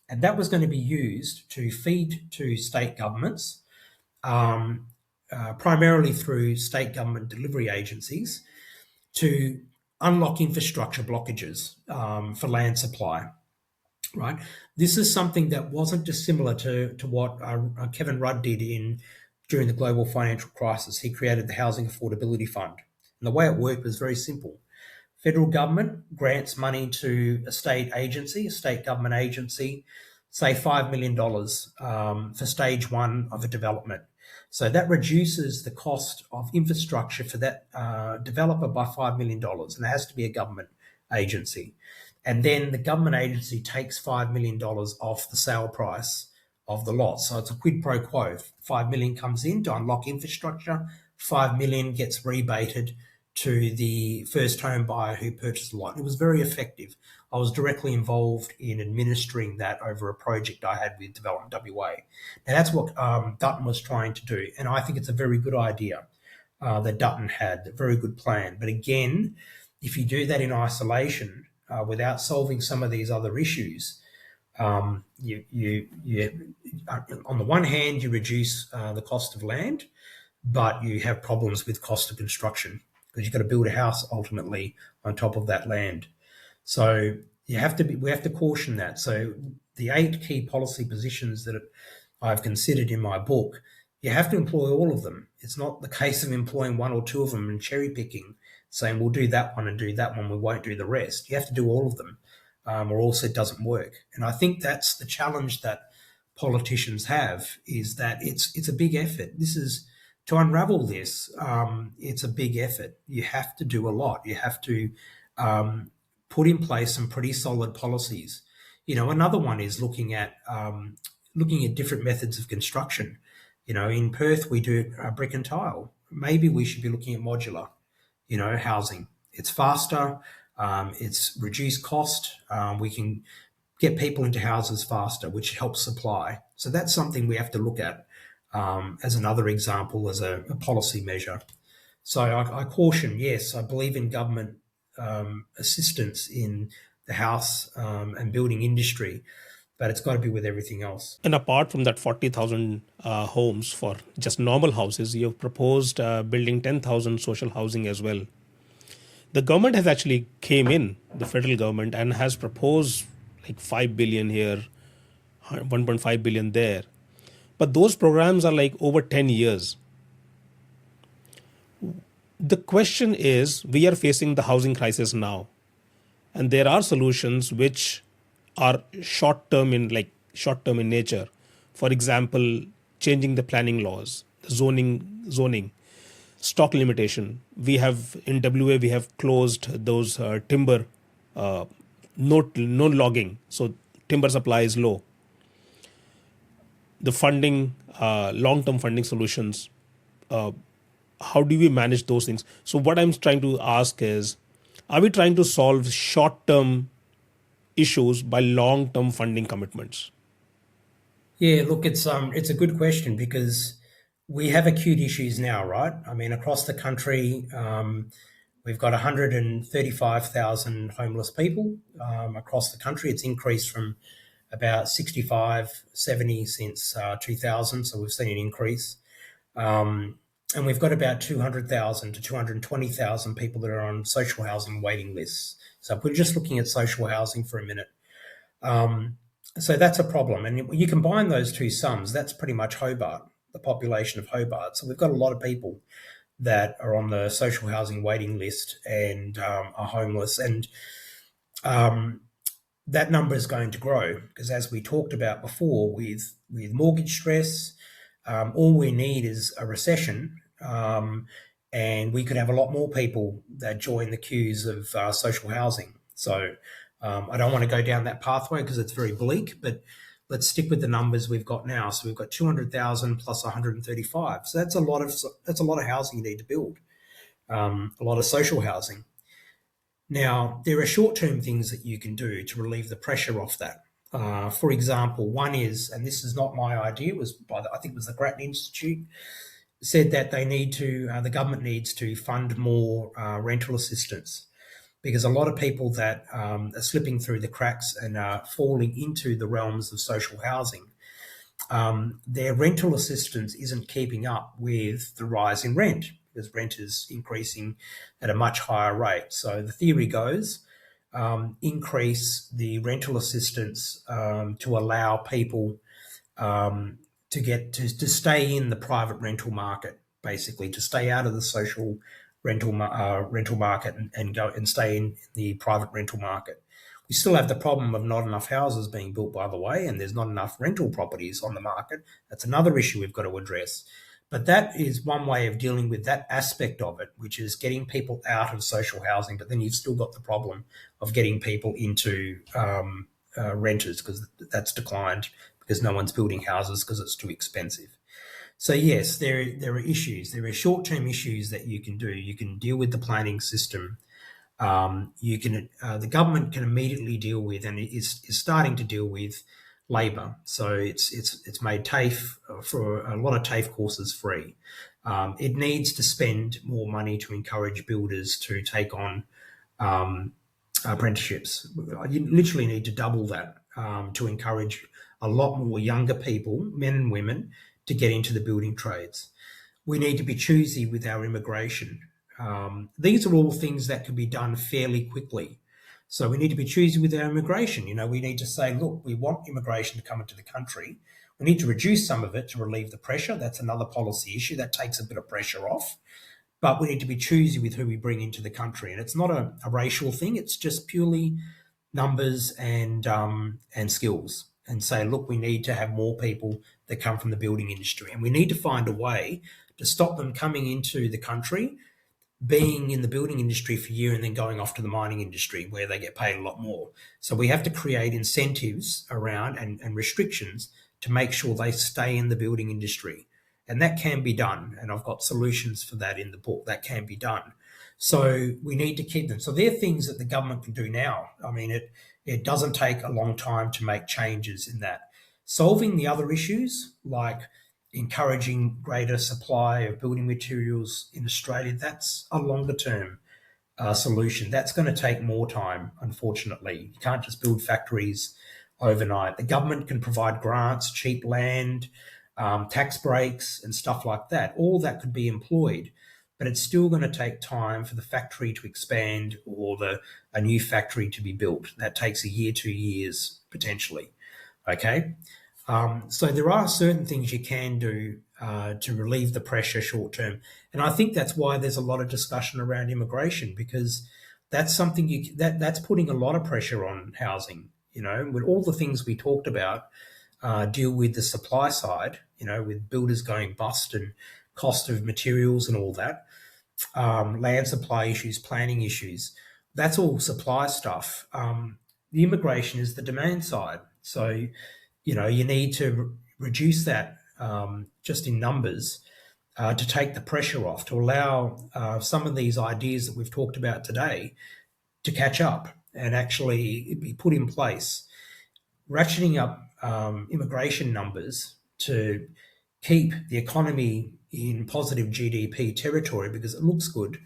and that was going to be used to feed to state governments, primarily through state government delivery agencies, to unlock infrastructure blockages for land supply. Right. This is something that wasn't dissimilar to what Kevin Rudd did during the global financial crisis. He created the Housing Affordability Fund. And the way it worked was very simple. Federal government grants money to a state government agency, say $5 million for stage one of a development. So that reduces the cost of infrastructure for that developer by $5 million, and it has to be a government agency. And then the government agency takes $5 million off the sale price of the lot. So it's a quid pro quo. 5 million comes in to unlock infrastructure, 5 million gets rebated to the first home buyer who purchased the lot. It was very effective. I was directly involved in administering that over a project I had with Development WA. Now that's what Dutton was trying to do, and I think it's a very good idea that Dutton had, a very good plan. But again, if you do that in isolation without solving some of these other issues, you on the one hand you reduce the cost of land, but you have problems with cost of construction because you've got to build a house ultimately on top of that land. So we have to caution that. So the 8 key policy positions that I've considered in my book, you have to employ all of them. It's not the case of employing one or two of them and cherry picking, saying we'll do that one and do that one, we won't do the rest. You have to do all of them, or else it doesn't work. And I think that's the challenge that politicians have, is that it's a big effort. This is to unravel this. It's a big effort. You have to do a lot. You have to put in place some pretty solid policies. Another one is looking at different methods of construction. In Perth we do brick and tile. Maybe we should be looking at modular, housing. It's faster. It's reduced cost. We can get people into houses faster, which helps supply. So that's something we have to look at as another example, as a policy measure. So I caution, yes, I believe in government assistance in the house and building industry, but it's got to be with everything else. And apart from that 40,000 homes for just normal houses, you've proposed building 10,000 social housing as well. The government has actually came in, the federal government, and has proposed like 5 billion here, 1.5 billion there. But those programs are like over 10 years. The question is, we are facing the housing crisis now, and there are solutions which are short-term in nature. For example, changing the planning laws, zoning, stock limitation. We have in WA we have closed those timber, no logging, so timber supply is low. The funding, long-term funding solutions. How do we manage those things? So what I'm trying to ask is, are we trying to solve short-term issues by long-term funding commitments? Yeah, look, it's a good question, because we have acute issues now, right? I mean, across the country, we've got 135,000 homeless people across the country. It's increased from about 65, 70 since 2000, so we've seen an increase. And we've got about 200,000 to 220,000 people that are on social housing waiting lists. So if we're just looking at social housing for a minute, so that's a problem. And you combine those two sums, that's pretty much Hobart, the population of Hobart. So we've got a lot of people that are on the social housing waiting list and are homeless. And that number is going to grow because, as we talked about before, with mortgage stress, all we need is a recession, and we could have a lot more people that join the queues of social housing. So I don't want to go down that pathway because it's very bleak, but let's stick with the numbers we've got now. So we've got 200,000 plus 135. So that's a lot of housing you need to build, a lot of social housing. Now, there are short-term things that you can do to relieve the pressure off that. For example, one is, and this is not my idea, it was by I think it was the Grattan Institute, said that the government needs to fund more rental assistance, because a lot of people that are slipping through the cracks and are falling into the realms of social housing, their rental assistance isn't keeping up with the rise in rent, because rent is increasing at a much higher rate. So the theory goes, increase the rental assistance to allow people to stay in the private rental market, basically to stay out of the social rental market and go and stay in the private rental market. We still have the problem of not enough houses being built, by the way, and there's not enough rental properties on the market. That's another issue we've got to address. But that is one way of dealing with that aspect of it, which is getting people out of social housing. But then you've still got the problem of getting people into renters, because that's declined because no one's building houses because it's too expensive. So yes, there are issues. There are short term issues that you can do. You can deal with the planning system. You can the government can immediately deal with, and is starting to deal with, labour. So it's made TAFE, for a lot of TAFE courses, free. It needs to spend more money to encourage builders to take on apprenticeships. You literally need to double that, to encourage a lot more younger people, men and women, to get into the building trades. We need to be choosy with our immigration. These are all things that can be done fairly quickly. So we need to be choosy with our immigration. We need to say, look, we want immigration to come into the country. We need to reduce some of it to relieve the pressure. That's another policy issue that takes a bit of pressure off. But we need to be choosy with who we bring into the country. And it's not a racial thing. It's just purely numbers and skills, and say, look, we need to have more people that come from the building industry, and we need to find a way to stop them coming into the country, being in the building industry for a year, and then going off to the mining industry where they get paid a lot more. So we have to create incentives around, and restrictions, to make sure they stay in the building industry. And that can be done. And I've got solutions for that in the book. That can be done. So we need to keep them. So they're things that the government can do now. I mean, it doesn't take a long time to make changes in that. Solving the other issues, like encouraging greater supply of building materials in Australia, that's a longer term solution. That's going to take more time, unfortunately. You can't just build factories overnight. The government can provide grants, cheap land, tax breaks, and stuff like that. All that could be employed, but it's still going to take time for the factory to expand, or a new factory to be built. That takes a year, 2 years potentially. Okay. So there are certain things you can do to relieve the pressure short term, and I think that's why there's a lot of discussion around immigration, because that's something that's putting a lot of pressure on housing. With all the things we talked about, deal with the supply side. With builders going bust and cost of materials and all that, land supply issues, planning issues. That's all supply stuff. The immigration is the demand side. So you need to reduce that, just in numbers, to take the pressure off, to allow some of these ideas that we've talked about today to catch up and actually be put in place. Ratcheting up immigration numbers to keep the economy in positive GDP territory, because it looks good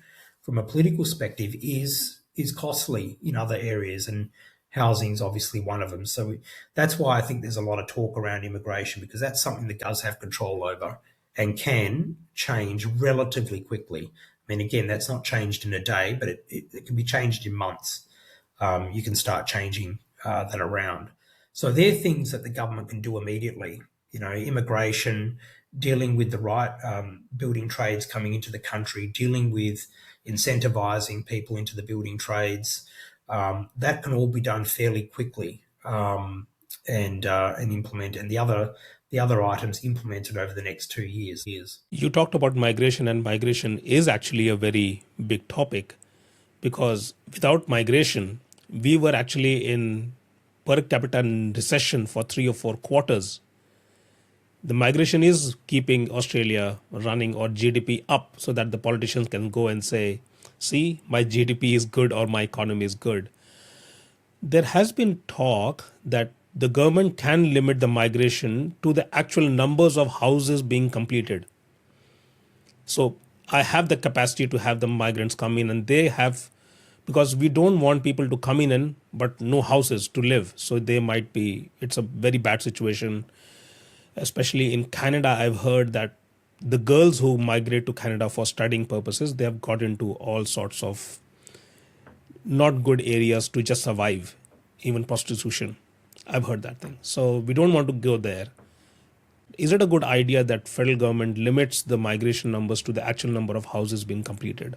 from a political perspective, is costly in other areas, and housing is obviously one of them. So that's why I think there's a lot of talk around immigration, because that's something that does have control over and can change relatively quickly. I mean, again, that's not changed in a day, but it can be changed in months. You can start changing that around. So they're things that the government can do immediately. Immigration, dealing with the right building trades coming into the country, dealing with incentivising people into the building trades. That can all be done fairly quickly, and implement, and the other items implemented over the next 2 years. You talked about migration, and migration is actually a very big topic, because without migration, we were actually in per capita recession for 3 or 4 quarters. The migration is keeping Australia running, or GDP up, so that the politicians can go and say, see, my GDP is good, or my economy is good. There has been talk that the government can limit the migration to the actual numbers of houses being completed. So I have the capacity to have the migrants come in, and they have, because we don't want people to come in but no houses to live. So it's a very bad situation. Especially in Canada, I've heard that the girls who migrate to Canada for studying purposes, they have got into all sorts of not good areas to just survive, even prostitution. I've heard that thing. So we don't want to go there. Is it a good idea that federal government limits the migration numbers to the actual number of houses being completed?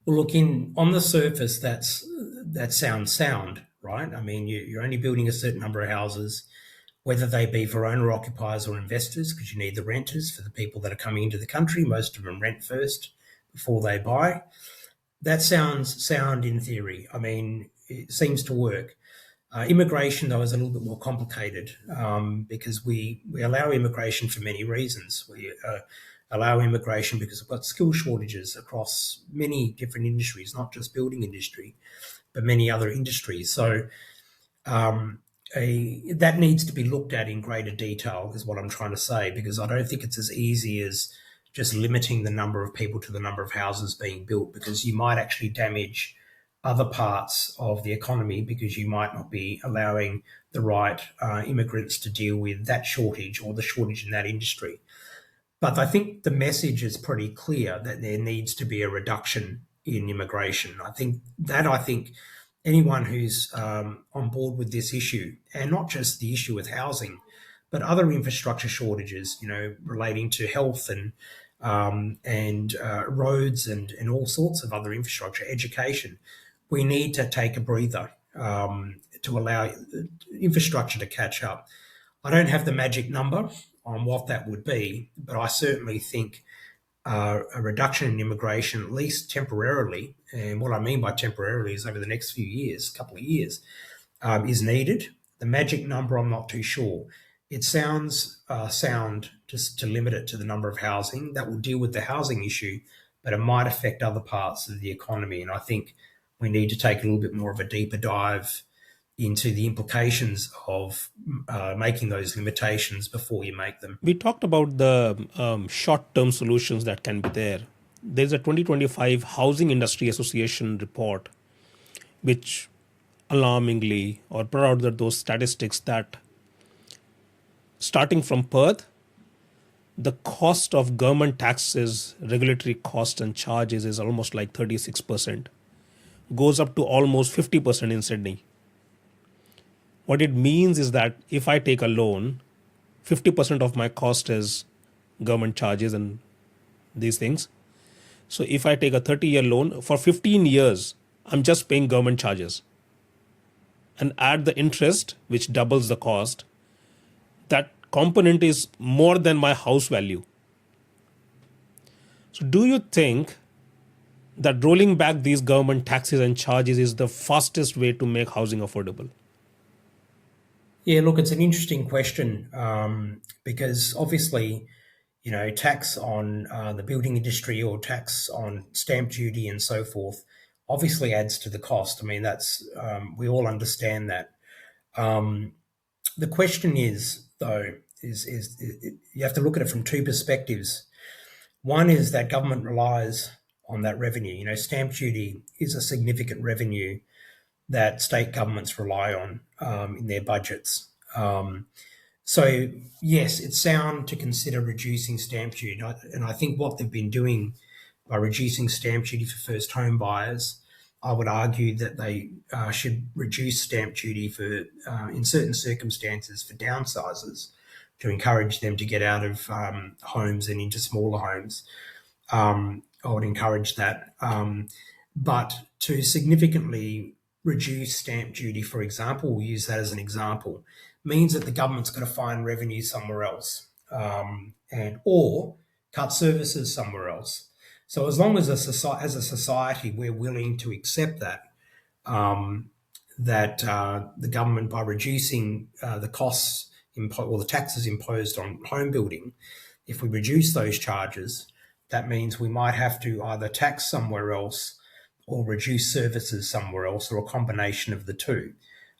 Well, look, on the surface, that sounds sound, right? I mean, you're only building a certain number of houses. whether they be for owner occupiers or investors, because you need the renters for the people that are coming into the country. Most of them rent first before they buy. That sounds sound in theory. I mean, it seems to work. Immigration, though, is a little bit more complicated because we allow immigration for many reasons. We allow immigration because we've got skill shortages across many different industries, not just building industry, but many other industries. So um, that needs to be looked at in greater detail, is what I'm trying to say, because I don't think it's as easy as just limiting the number of people to the number of houses being built, because you might actually damage other parts of the economy because you might not be allowing the right immigrants to deal with that shortage or the shortage in that industry. But I think the message is pretty clear that there needs to be a reduction in immigration. I think anyone who's on board with this issue, and not just the issue with housing, but other infrastructure shortages, relating to health and roads and all sorts of other infrastructure, education, we need to take a breather to allow infrastructure to catch up. I don't have the magic number on what that would be, but I certainly think a reduction in immigration, at least temporarily, and what I mean by temporarily is over the next few years, couple of years, is needed. The magic number, I'm not too sure. It sounds sound just to limit it to the number of housing. That will deal with the housing issue, but it might affect other parts of the economy. And I think we need to take a little bit more of a deeper dive into the implications of making those limitations before you make them. We talked about the short term solutions that can be there. There's a 2025 Housing Industry Association report, which alarmingly or brought out those statistics that starting from Perth, the cost of government taxes, regulatory costs, and charges is almost like 36%, goes up to almost 50% in Sydney. What it means is that if I take a loan, 50% of my cost is government charges and these things. So if I take a 30-year loan, for 15 years, I'm just paying government charges. And add the interest, which doubles the cost, that component is more than my house value. So do you think that rolling back these government taxes and charges is the fastest way to make housing affordable? Yeah, look, it's an interesting question because obviously, tax on the building industry or tax on stamp duty and so forth obviously adds to the cost. I mean, that's we all understand that. The question is, though, is you have to look at it from two perspectives. One is that government relies on that revenue. Stamp duty is a significant revenue that state governments rely on in their budgets. So, yes, it's sound to consider reducing stamp duty. And I think what they've been doing by reducing stamp duty for first home buyers, I would argue that they should reduce stamp duty for, in certain circumstances, for downsizers to encourage them to get out of homes and into smaller homes. I would encourage that. But to significantly reduce stamp duty, for example, we'll use that as an example, means that the government's got to find revenue somewhere else or cut services somewhere else. So as long as as a society we're willing to accept that, the government, by reducing the costs or the taxes imposed on home building, if we reduce those charges, that means we might have to either tax somewhere else or reduce services somewhere else, or a combination of the two.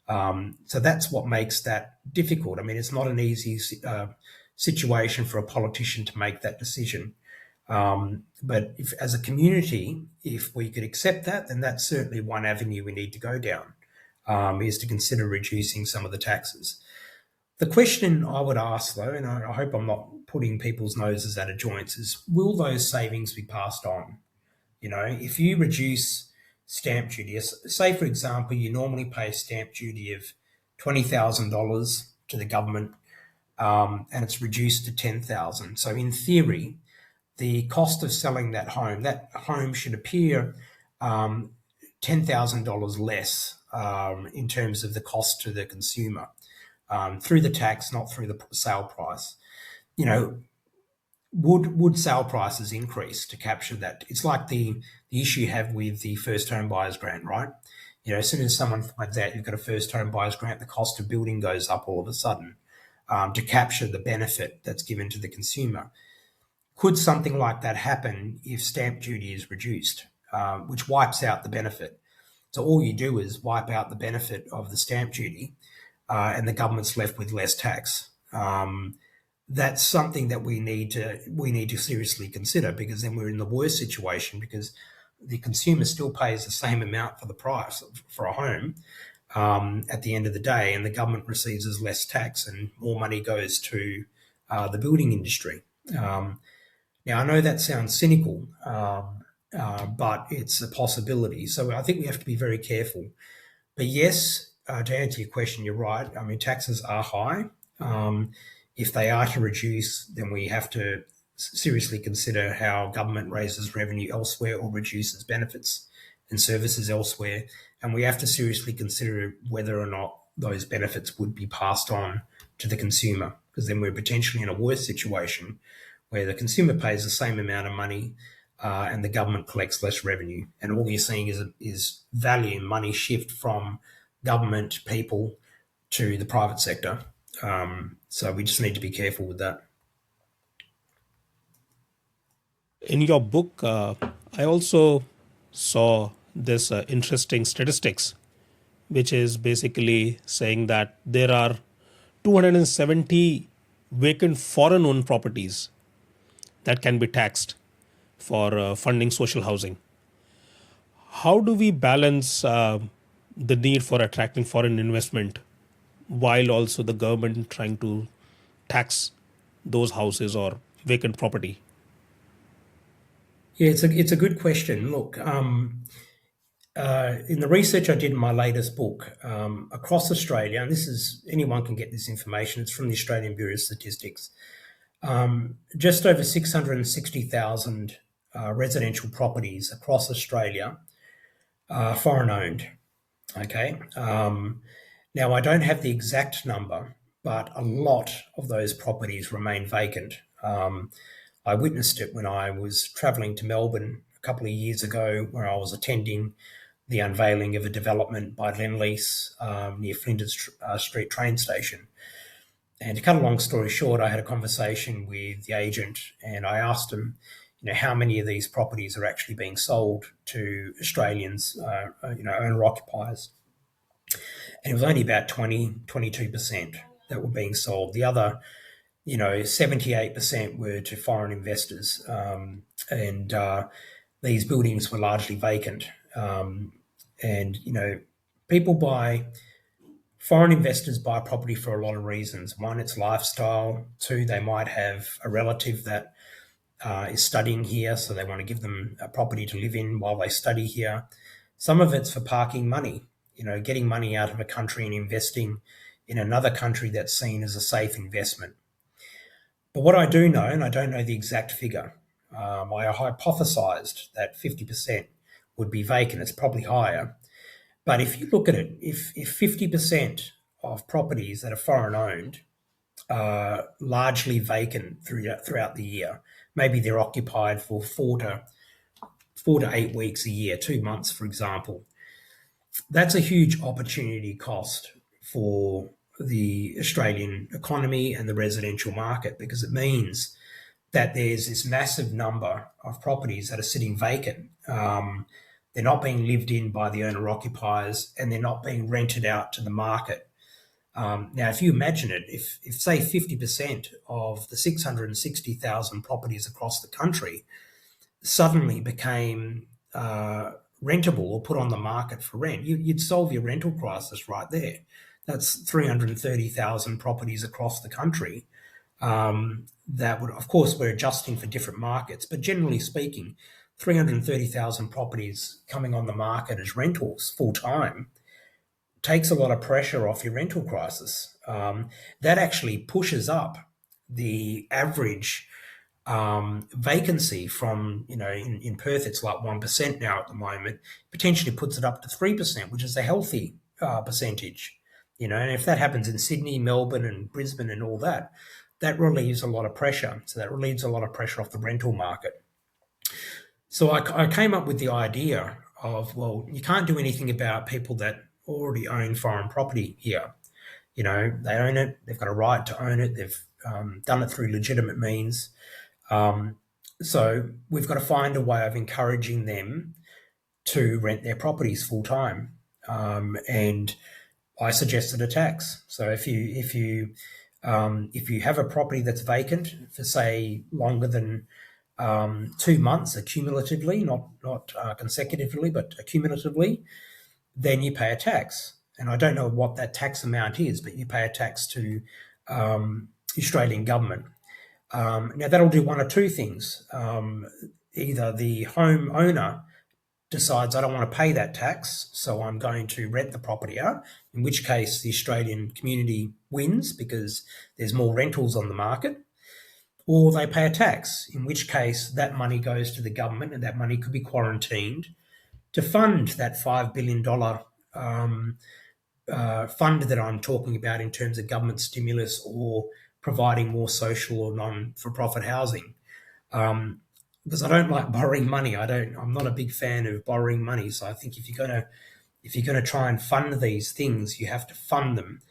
So that's what makes that difficult. I mean, it's not an easy situation for a politician to make that decision. But if, as a community, if we could accept that, then that's certainly one avenue we need to go down, is to consider reducing some of the taxes. The question I would ask, though, and I hope I'm not putting people's noses out of joints, is will those savings be passed on? If you reduce stamp duty, say, for example, you normally pay stamp duty of $20,000 to the government, and it's reduced to $10,000. So in theory, the cost of selling that home should appear $10,000 less in terms of the cost to the consumer. through the tax, not through the sale price. You know, would sale prices increase to capture that? It's like the issue you have with the first home buyers grant, right? You know, as soon as someone finds out you've got a first home buyers grant, the cost of building goes up all of a sudden to capture the benefit that's given to the consumer. Could something like that happen if stamp duty is reduced, which wipes out the benefit? So all you do is wipe out the benefit of the stamp duty, and the government's left with less tax. That's something that we need to seriously consider, because then we're in the worst situation, because the consumer still pays the same amount for the price for a home at the end of the day, and the government receives as less tax and more money goes to the building industry. Now, I know that sounds cynical, but it's a possibility. So I think we have to be very careful. But yes, to answer your question, you're right. I mean, taxes are high. If they are to reduce, then we have to seriously consider how government raises revenue elsewhere or reduces benefits and services elsewhere. And we have to seriously consider whether or not those benefits would be passed on to the consumer, because then we're potentially in a worse situation where the consumer pays the same amount of money and the government collects less revenue. And all you're seeing is value, money shift from government, people to the private sector. So we just need to be careful with that. In your book, I also saw this interesting statistics, which is basically saying that there are 270 vacant foreign owned properties that can be taxed for funding social housing. How do we balance the need for attracting foreign investment while also the government trying to tax those houses or vacant property? Yeah, it's a good question. Look, in the research I did in my latest book, across Australia, and this is anyone can get this information. It's from the Australian Bureau of Statistics. Just over 660,000 residential properties across Australia are foreign owned. Okay. Now, I don't have the exact number, but a lot of those properties remain vacant. I witnessed it when I was travelling to Melbourne a couple of years ago, where I was attending the unveiling of a development by Lendlease near Flinders Street train station. And to cut a long story short, I had a conversation with the agent, and I asked him, how many of these properties are actually being sold to Australians, owner occupiers. And it was only about 22% that were being sold. The other, 78% were to foreign investors. And these buildings were largely vacant. And foreign investors buy property for a lot of reasons. One, it's lifestyle. Two, they might have a relative that is studying here, so they want to give them a property to live in while they study here. Some of it's for parking money, getting money out of a country and investing in another country that's seen as a safe investment. But what I do know, and I don't know the exact figure, I hypothesized that 50% would be vacant. It's probably higher. But if you look at it, if 50% of properties that are foreign owned are largely vacant throughout the year, maybe they're occupied for 4 to 8 weeks a year, 2 months, for example, that's a huge opportunity cost for the Australian economy and the residential market, because it means that there's this massive number of properties that are sitting vacant. They're not being lived in by the owner-occupiers, and they're not being rented out to the market. Now, if you imagine it, if say 50% of the 660,000 properties across the country suddenly became rentable or put on the market for rent, you'd solve your rental crisis right there. That's 330,000 properties across the country. That would, of course, we're adjusting for different markets, but generally speaking, 330,000 properties coming on the market as rentals full time takes a lot of pressure off your rental crisis. That actually pushes up the average vacancy from, in Perth, it's like 1% now at the moment, potentially puts it up to 3%, which is a healthy percentage. And if that happens in Sydney, Melbourne, and Brisbane and all that, that relieves a lot of pressure. So that relieves a lot of pressure off the rental market. So I came up with the idea of, well, you can't do anything about people that already own foreign property here. They own it, they've got a right to own it, they've done it through legitimate means. Um, so we've got to find a way of encouraging them to rent their properties full time. And I suggested a tax. So if you have a property that's vacant for say longer than 2 months accumulatively, not consecutively, but accumulatively, then you pay a tax. And I don't know what that tax amount is, but you pay a tax to the Australian government. Now that'll do one or two things. Either the homeowner decides I don't want to pay that tax, so I'm going to rent the property out, in which case the Australian community wins because there's more rentals on the market, or they pay a tax, in which case that money goes to the government and that money could be quarantined to fund that $5 billion fund that I'm talking about in terms of government stimulus or providing more social or non-for-profit housing. Because I don't like borrowing money. I'm not a big fan of borrowing money. So I think if you're gonna try and fund these things, you have to fund them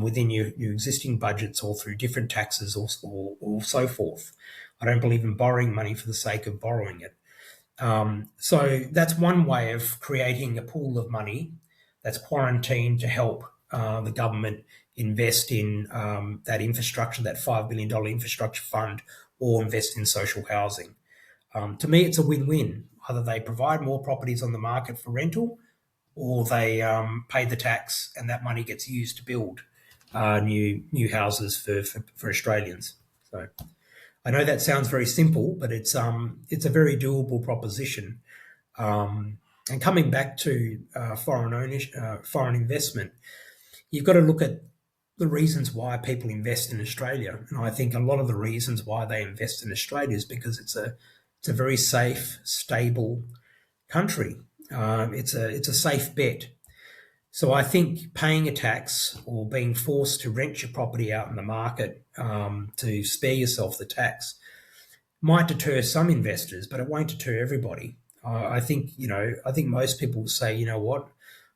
within your existing budgets or through different taxes or so forth. I don't believe in borrowing money for the sake of borrowing it. So that's one way of creating a pool of money that's quarantined to help the government invest in that infrastructure, that $5 billion infrastructure fund, or invest in social housing. To me, it's a win-win. Either they provide more properties on the market for rental, or they pay the tax, and that money gets used to build new houses for Australians. So I know that sounds very simple, but it's a very doable proposition. And coming back to foreign investment, you've got to look at the reasons why people invest in Australia, and I think a lot of the reasons why they invest in Australia is because it's a very safe, stable country. It's a safe bet. So I think paying a tax or being forced to rent your property out in the market to spare yourself the tax might deter some investors, but it won't deter everybody. I think most people will say, you know what,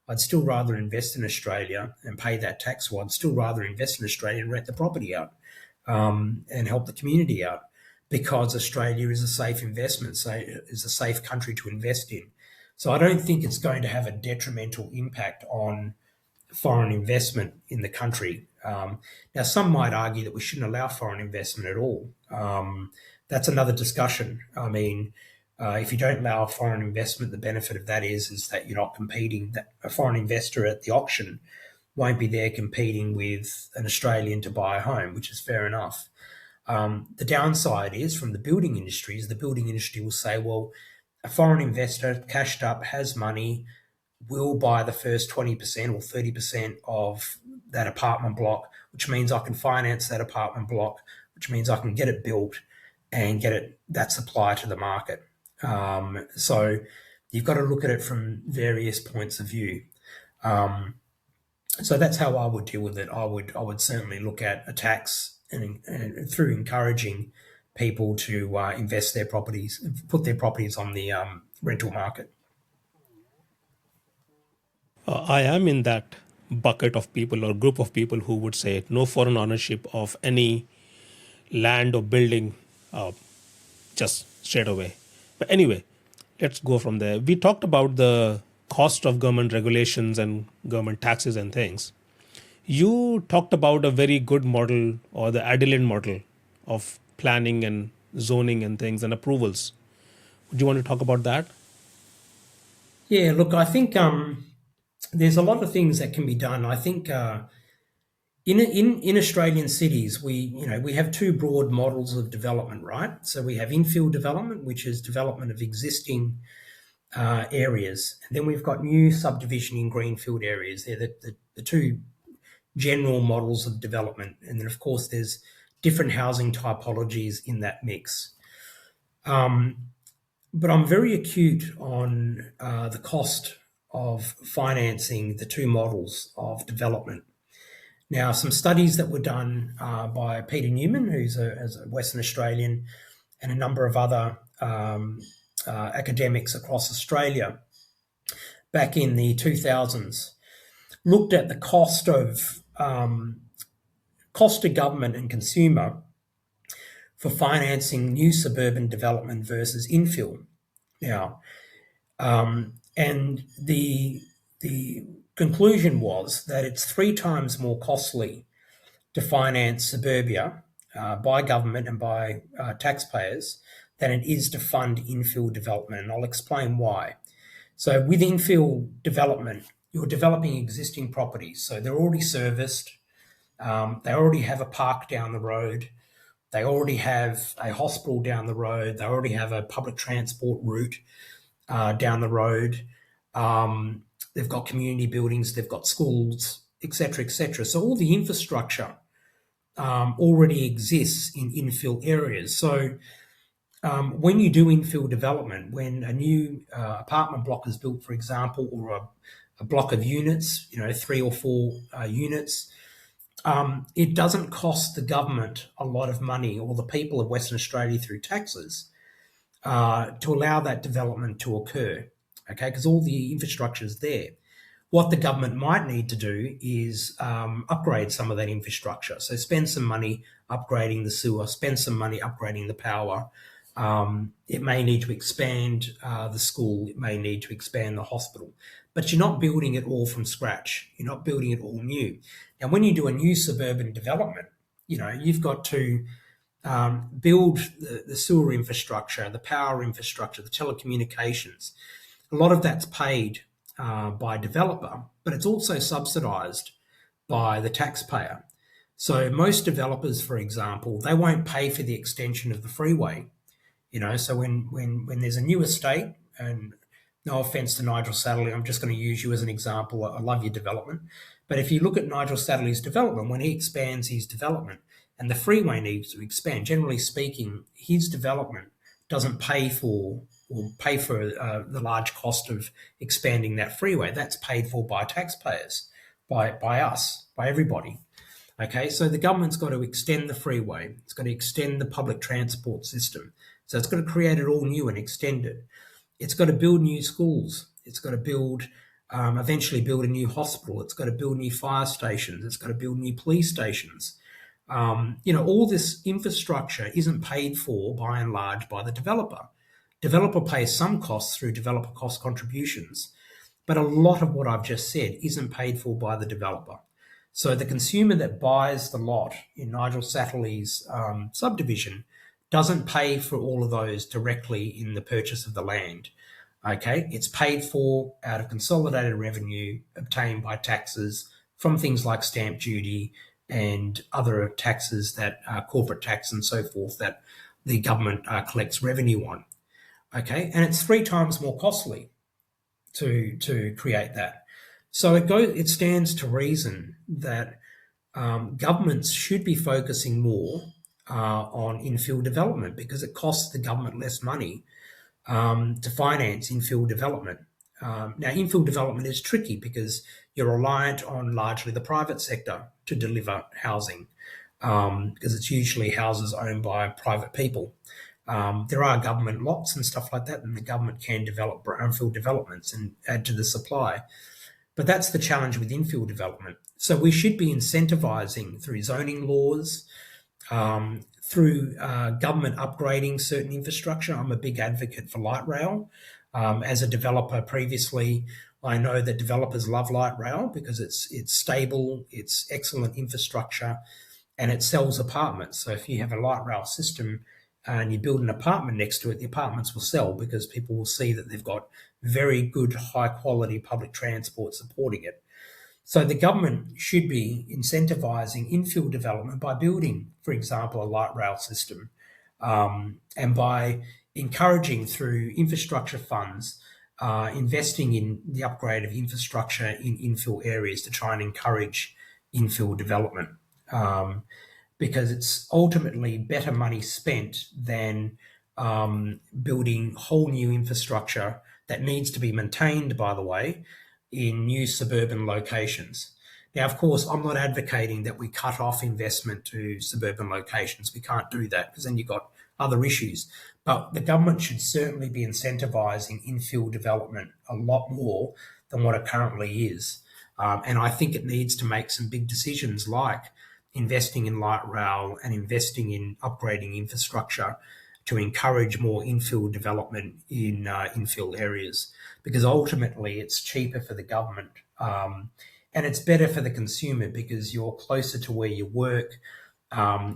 I'd still rather invest in Australia and pay that tax, or I'd still rather invest in Australia and rent the property out and help the community out, because Australia is a safe investment, so is a safe country to invest in. So I don't think it's going to have a detrimental impact on foreign investment in the country. Now, some might argue that we shouldn't allow foreign investment at all. That's another discussion. I mean, if you don't allow foreign investment, the benefit of that is that you're not competing. That a foreign investor at the auction won't be there competing with an Australian to buy a home, which is fair enough. The downside is from the building industry is the building industry will say, well, a foreign investor cashed up, has money, will buy the first 20% or 30% of that apartment block, which means I can finance that apartment block, which means I can get it built and get that supply to the market. So you've got to look at it from various points of view. So that's how I would deal with it. I would certainly look at a tax and through encouraging people to invest their properties, put their properties on the rental market. I am in that bucket of people or group of people who would say no foreign ownership of any land or building just straight away. But anyway, let's go from there. We talked about the cost of government regulations and government taxes and things. You talked about a very good model or the Adelaide model of planning and zoning and things and approvals. Do you want to talk about that? Yeah, look, I think there's a lot of things that can be done. I think in Australian cities, we have two broad models of development, right? So we have infill development, which is development of existing areas, and then we've got new subdivision in greenfield areas. They're the two general models of development, and then of course there's different housing typologies in that mix. But I'm very acute on the cost of financing the two models of development. Now, some studies that were done by Peter Newman, who's a Western Australian, and a number of other academics across Australia back in the 2000s, looked at the cost to government and consumer for financing new suburban development versus infill. Now, and the conclusion was that it's 3 times more costly to finance suburbia by government and by taxpayers than it is to fund infill development. And I'll explain why. So with infill development, you're developing existing properties. So they're already serviced. They already have a park down the road. They already have a hospital down the road. They already have a public transport route down the road. They've got community buildings. They've got schools, etc., etc. So all the infrastructure already exists in infill areas. So when you do infill development, when a new apartment block is built, for example, or a block of units, 3 or 4 units, it doesn't cost the government a lot of money or the people of Western Australia through taxes to allow that development to occur, okay? Because all the infrastructure is there. What the government might need to do is upgrade some of that infrastructure. So spend some money upgrading the sewer, spend some money upgrading the power. It may need to expand the school. It may need to expand the hospital. But you're not building it all from scratch. You're not building it all new. Now, when you do a new suburban development, you've got to build the sewer infrastructure, the power infrastructure, the telecommunications. A lot of that's paid by developer, but it's also subsidised by the taxpayer. So most developers, for example, they won't pay for the extension of the freeway. So when there's a new estate, and no offence to Nigel Satterley, I'm just going to use you as an example. I love your development. But if you look at Nigel Satterley's development, when he expands his development and the freeway needs to expand, generally speaking, his development doesn't pay for the large cost of expanding that freeway. That's paid for by taxpayers, by us, by everybody. Okay, so the government's got to extend the freeway. It's got to extend the public transport system. So it's got to create it all new and extend it. It's got to build new schools. It's got to eventually build a new hospital. It's got to build new fire stations. It's got to build new police stations. All this infrastructure isn't paid for by and large by the developer. Developer pays some costs through developer cost contributions, but a lot of what I've just said isn't paid for by the developer. So the consumer that buys the lot in Nigel Satterley's subdivision doesn't pay for all of those directly in the purchase of the land. Okay, it's paid for out of consolidated revenue obtained by taxes from things like stamp duty and other taxes, that corporate tax and so forth, that the government collects revenue on. Okay, and it's 3 times more costly to create that. So it stands to reason that governments should be focusing more on infill development, because it costs the government less money to finance infill development. Now, infill development is tricky because you're reliant on largely the private sector to deliver housing, because it's usually houses owned by private people. There are government lots and stuff like that, and the government can develop brownfield developments and add to the supply. But that's the challenge with infill development. So we should be incentivising through zoning laws, through government upgrading certain infrastructure. I'm a big advocate for light rail. As a developer previously, I know that developers love light rail because it's stable, it's excellent infrastructure, and it sells apartments. So if you have a light rail system and you build an apartment next to it, the apartments will sell because people will see that they've got very good, high-quality public transport supporting it. So the government should be incentivising infill development by building, for example, a light rail system, and by encouraging through infrastructure funds, investing in the upgrade of infrastructure in infill areas to try and encourage infill development, because it's ultimately better money spent than building whole new infrastructure that needs to be maintained, by the way, in new suburban locations. Now, of course, I'm not advocating that we cut off investment to suburban locations. We can't do that because then you've got other issues. But the government should certainly be incentivising infill development a lot more than what it currently is. And I think it needs to make some big decisions like investing in light rail and investing in upgrading infrastructure to encourage more infill development in infill areas, because ultimately it's cheaper for the government, and it's better for the consumer because you're closer to where you work.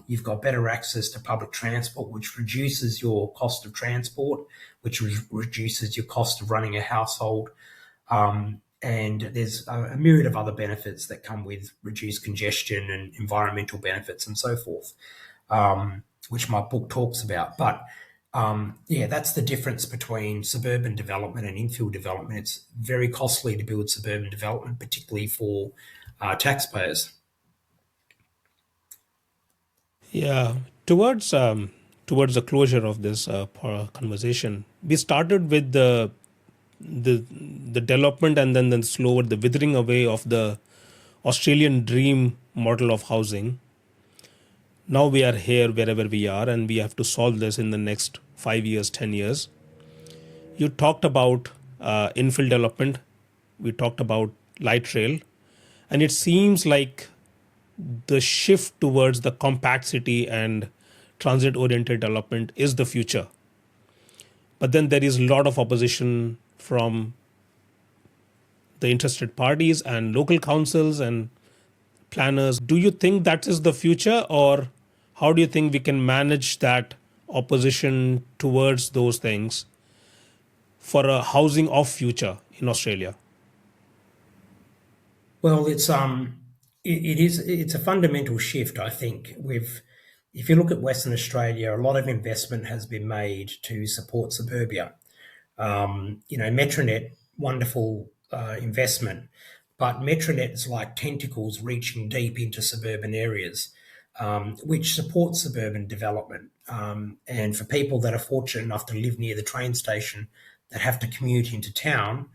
You've got better access to public transport, which reduces your cost of transport, which reduces your cost of running a household. And there's a myriad of other benefits that come with reduced congestion and environmental benefits and so forth, which my book talks about. But yeah, that's the difference between suburban development and infill development. It's very costly to build suburban development, particularly for taxpayers. Yeah, towards the closure of this conversation, we started with the development and then the slower the withering away of the Australian dream model of housing. Now we are here wherever we are, and we have to solve this in the next 5 years, 10 years. You talked about infill development. We talked about light rail, and it seems like the shift towards the compact city and transit oriented development is the future. But then there is a lot of opposition from the interested parties and local councils and planners. Do you think that is the future, or how do you think we can manage that opposition towards those things for a housing of future in Australia? Well, it's a fundamental shift. I think if you look at Western Australia, a lot of investment has been made to support suburbia. Metronet, wonderful investment, but Metronet is like tentacles reaching deep into suburban areas, which supports suburban development. And for people that are fortunate enough to live near the train station that have to commute into town,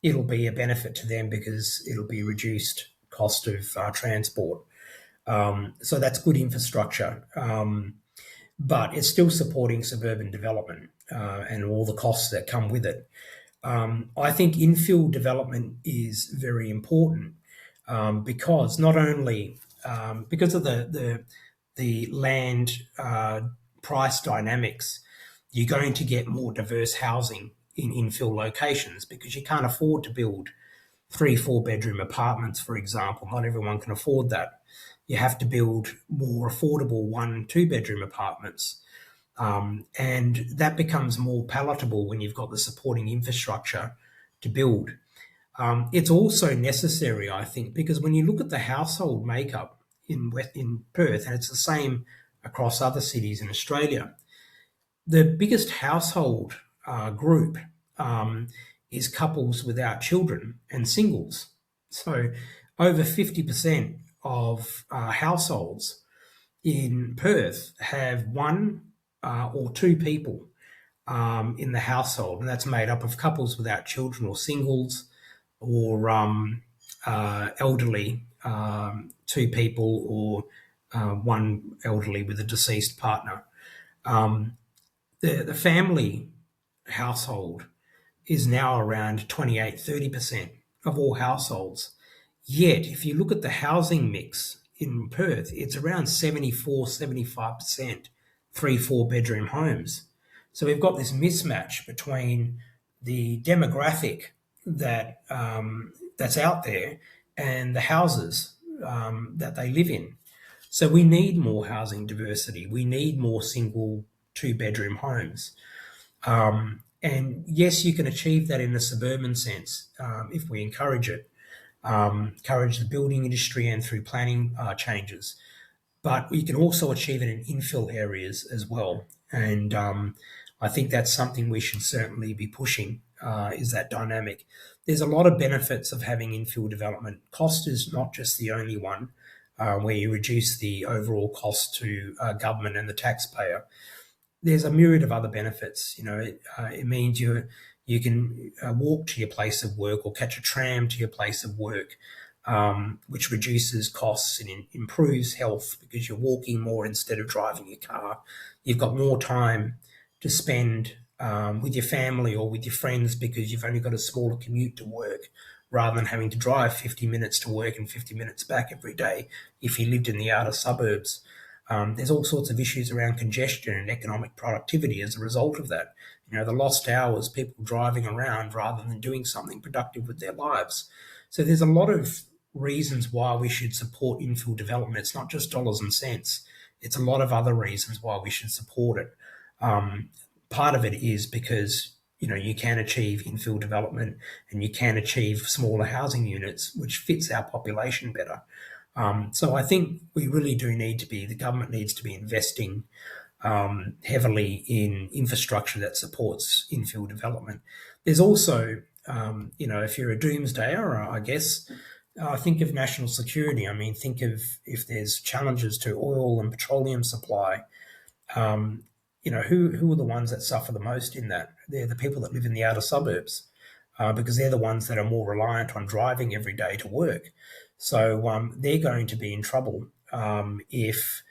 it'll be a benefit to them because it'll be reduced cost of transport. So that's good infrastructure. But it's still supporting suburban development and all the costs that come with it. I think infill development is very important because not only because of the land price dynamics, you're going to get more diverse housing in infill locations because you can't afford to build 3-4 bedroom apartments, for example. Not everyone can afford that. You have to build more affordable 1-2 bedroom apartments. And that becomes more palatable when you've got the supporting infrastructure to build. It's also necessary, I think, because when you look at the household makeup in Perth, and it's the same across other cities in Australia, the biggest household group is couples without children and singles. So over 50% of households in Perth have one or two people in the household, and that's made up of couples without children or singles or elderly, two people or one elderly with a deceased partner. The family household is now around 28-30% of all households. Yet, if you look at the housing mix in Perth, it's around 74-75% 3-4 bedroom homes. So we've got this mismatch between the demographic that's out there and the houses that they live in. So we need more housing diversity. We need more single 2-bedroom homes. And yes, you can achieve that in a suburban sense if we encourage it, encourage the building industry and through planning changes. But you can also achieve it in infill areas as well. And I think that's something we should certainly be pushing, is that dynamic. There's a lot of benefits of having infill development. Cost is not just the only one, where you reduce the overall cost to government and the taxpayer. There's a myriad of other benefits. It means You can walk to your place of work or catch a tram to your place of work, which reduces costs and improves health because you're walking more instead of driving your car. You've got more time to spend with your family or with your friends because you've only got a smaller commute to work rather than having to drive 50 minutes to work and 50 minutes back every day if you lived in the outer suburbs. There's all sorts of issues around congestion and economic productivity as a result of that. The lost hours, people driving around rather than doing something productive with their lives. So there's a lot of reasons why we should support infill development. It's not just dollars and cents. It's a lot of other reasons why we should support it. Part of it is because you can achieve infill development and you can achieve smaller housing units, which fits our population better. So I think we really do need to be, the government needs to be investing heavily in infrastructure that supports infill development. There's also, if you're a doomsdayer, I guess, think of national security. I mean, think of if there's challenges to oil and petroleum supply. Who are the ones that suffer the most in that? They're the people that live in the outer suburbs because they're the ones that are more reliant on driving every day to work. So they're going to be in trouble if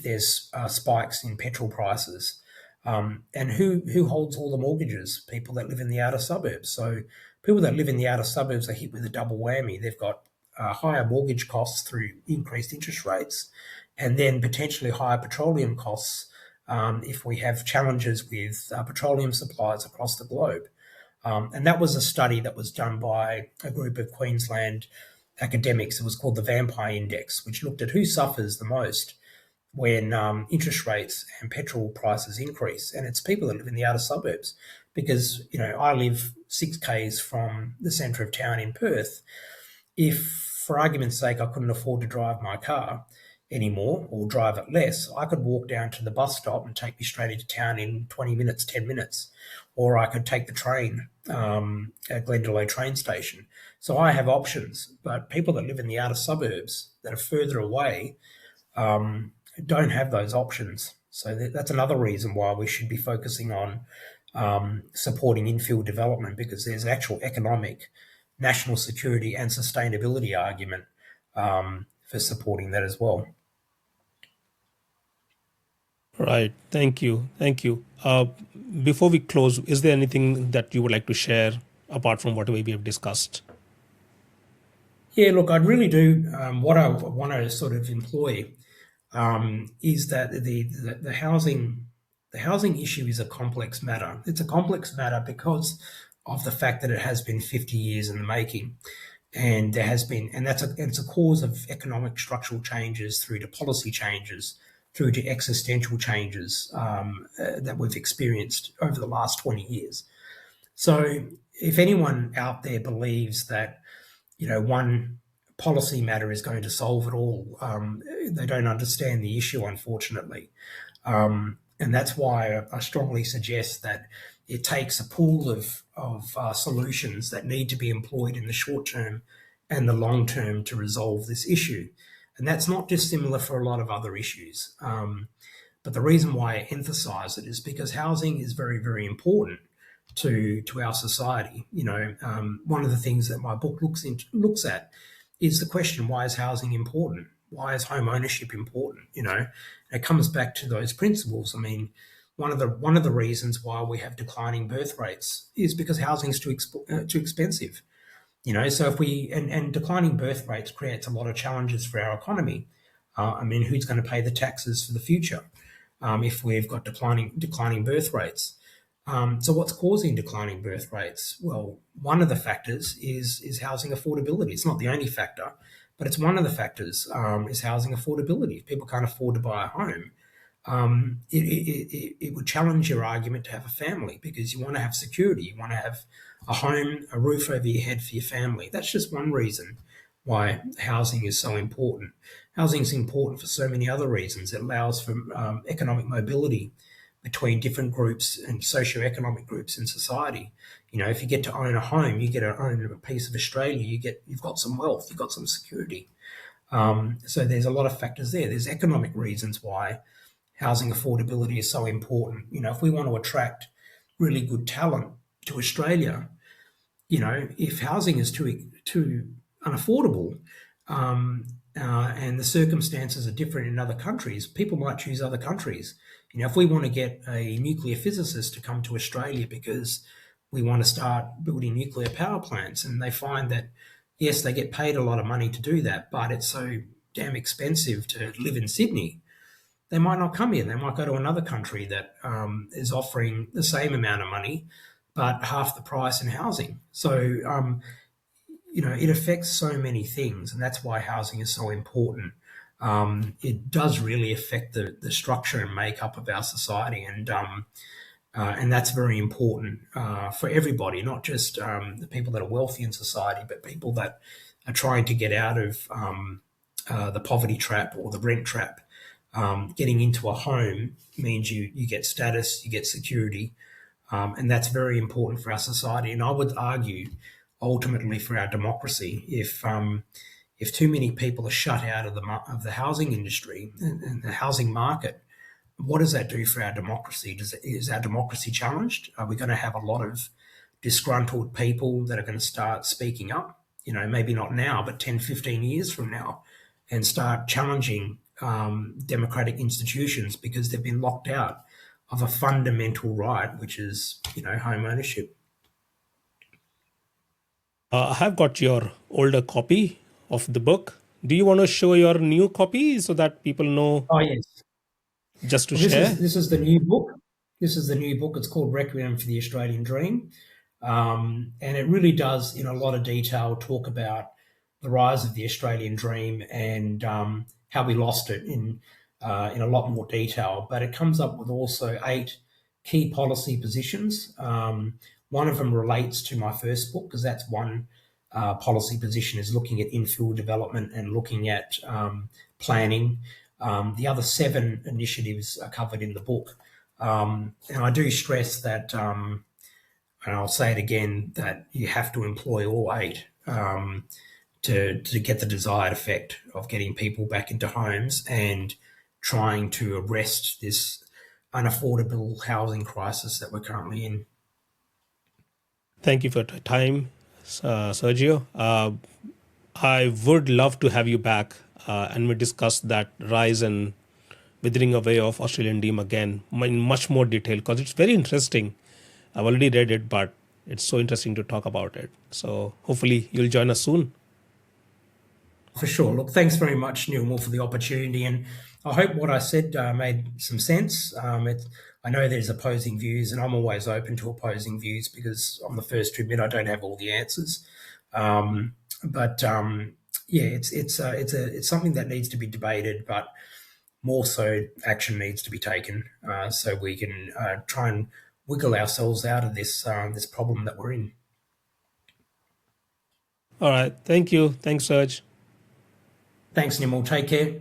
there's spikes in petrol prices. And who holds all the mortgages? People that live in the outer suburbs. So people that live in the outer suburbs are hit with a double whammy. They've got higher mortgage costs through increased interest rates, and then potentially higher petroleum costs if we have challenges with petroleum supplies across the globe. And that was a study that was done by a group of Queensland academics. It was called the Vampire Index, which looked at who suffers the most when interest rates and petrol prices increase. And it's people that live in the outer suburbs because, I live 6 k's from the centre of town in Perth. If, for argument's sake, I couldn't afford to drive my car anymore or drive it less, I could walk down to the bus stop and take me straight into town in 20 minutes, 10 minutes. Or I could take the train at Glendalough train station. So I have options. But people that live in the outer suburbs that are further away don't have those options. So that's another reason why we should be focusing on supporting infill development, because there's an actual economic, national security and sustainability argument for supporting that as well. Right. Thank you. Thank you. Before we close, is there anything that you would like to share apart from what we have discussed? Yeah, look, I really do. What I want to sort of employ is that the housing issue is a complex matter. It's a complex matter because of the fact that it has been 50 years in the making, and there has been, and it's a cause of economic structural changes through to policy changes, through to existential changes that we've experienced over the last 20 years. So, if anyone out there believes that one policy matter is going to solve it all, they don't understand the issue, unfortunately. And that's why I strongly suggest that it takes a pool of solutions that need to be employed in the short term and the long term to resolve this issue. And that's not dissimilar for a lot of other issues. But the reason why I emphasise it is because housing is very, very important to our society. One of the things that my book looks at is the question: why is housing important? Why is home ownership important? And it comes back to those principles. I mean, one of the reasons why we have declining birth rates is because housing is too expensive. So if and declining birth rates creates a lot of challenges for our economy. Who's going to pay the taxes for the future if we've got declining birth rates? So what's causing declining birth rates? Well, one of the factors is housing affordability. It's not the only factor, but it's one of the factors is housing affordability. If people can't afford to buy a home, it would challenge your argument to have a family because you want to have security. You want to have a home, a roof over your head for your family. That's just one reason why housing is so important. Housing is important for so many other reasons. It allows for economic mobility between different groups and socioeconomic groups in society. If you get to own a home, you get to own a piece of Australia, you've got some wealth, you've got some security. So there's a lot of factors there. There's economic reasons why housing affordability is so important. If we want to attract really good talent to Australia, if housing is too unaffordable, um, and the circumstances are different in other countries, people might choose other countries. If we want to get a nuclear physicist to come to Australia because we want to start building nuclear power plants, and they find that yes, they get paid a lot of money to do that, but it's so damn expensive to live in Sydney, they might not come here. They might go to another country that is offering the same amount of money, but half the price in housing. So, it affects so many things, and that's why housing is so important. It does really affect the structure and makeup of our society, and that's very important for everybody, not just the people that are wealthy in society, but people that are trying to get out of the poverty trap or the rent trap. Getting into a home means you get status, you get security, and that's very important for our society. And I would argue, ultimately, for our democracy, if too many people are shut out of the housing industry and the housing market, what does that do for our democracy? Is our democracy challenged? Are we going to have a lot of disgruntled people that are going to start speaking up? Maybe not now, but 10, 15 years from now, and start challenging democratic institutions because they've been locked out of a fundamental right, which is, home ownership. I have got your older copy of the book. Do you want to show your new copy so that people know Oh yes. just to Well, this is share? this is the new book. This is the new book. It's called Requiem for the Australian Dream, and it really does, in a lot of detail, talk about the rise of the Australian dream and how we lost it in a lot more detail. But it comes up with also 8 key policy positions. One of them relates to my first book because that's one policy position is looking at infill development and looking at planning. The other 7 initiatives are covered in the book. And I do stress that, and I'll say it again, that you have to employ all 8 to get the desired effect of getting people back into homes and trying to arrest this unaffordable housing crisis that we're currently in. Thank you for your time, Sergio. I would love to have you back and we discuss that rise and withering away of Australian Dream again in much more detail because it's very interesting. I've already read it, but it's so interesting to talk about it. So hopefully you'll join us soon. For sure. Look, thanks very much, Neil Moore, for the opportunity. And I hope what I said made some sense. I know there's opposing views, and I'm always open to opposing views because I'm the first to admit I don't have all the answers. But yeah, it's something that needs to be debated, but more so, action needs to be taken so we can try and wiggle ourselves out of this problem that we're in. All right. Thank you. Thanks, Serge. Thanks, Nimel. Take care.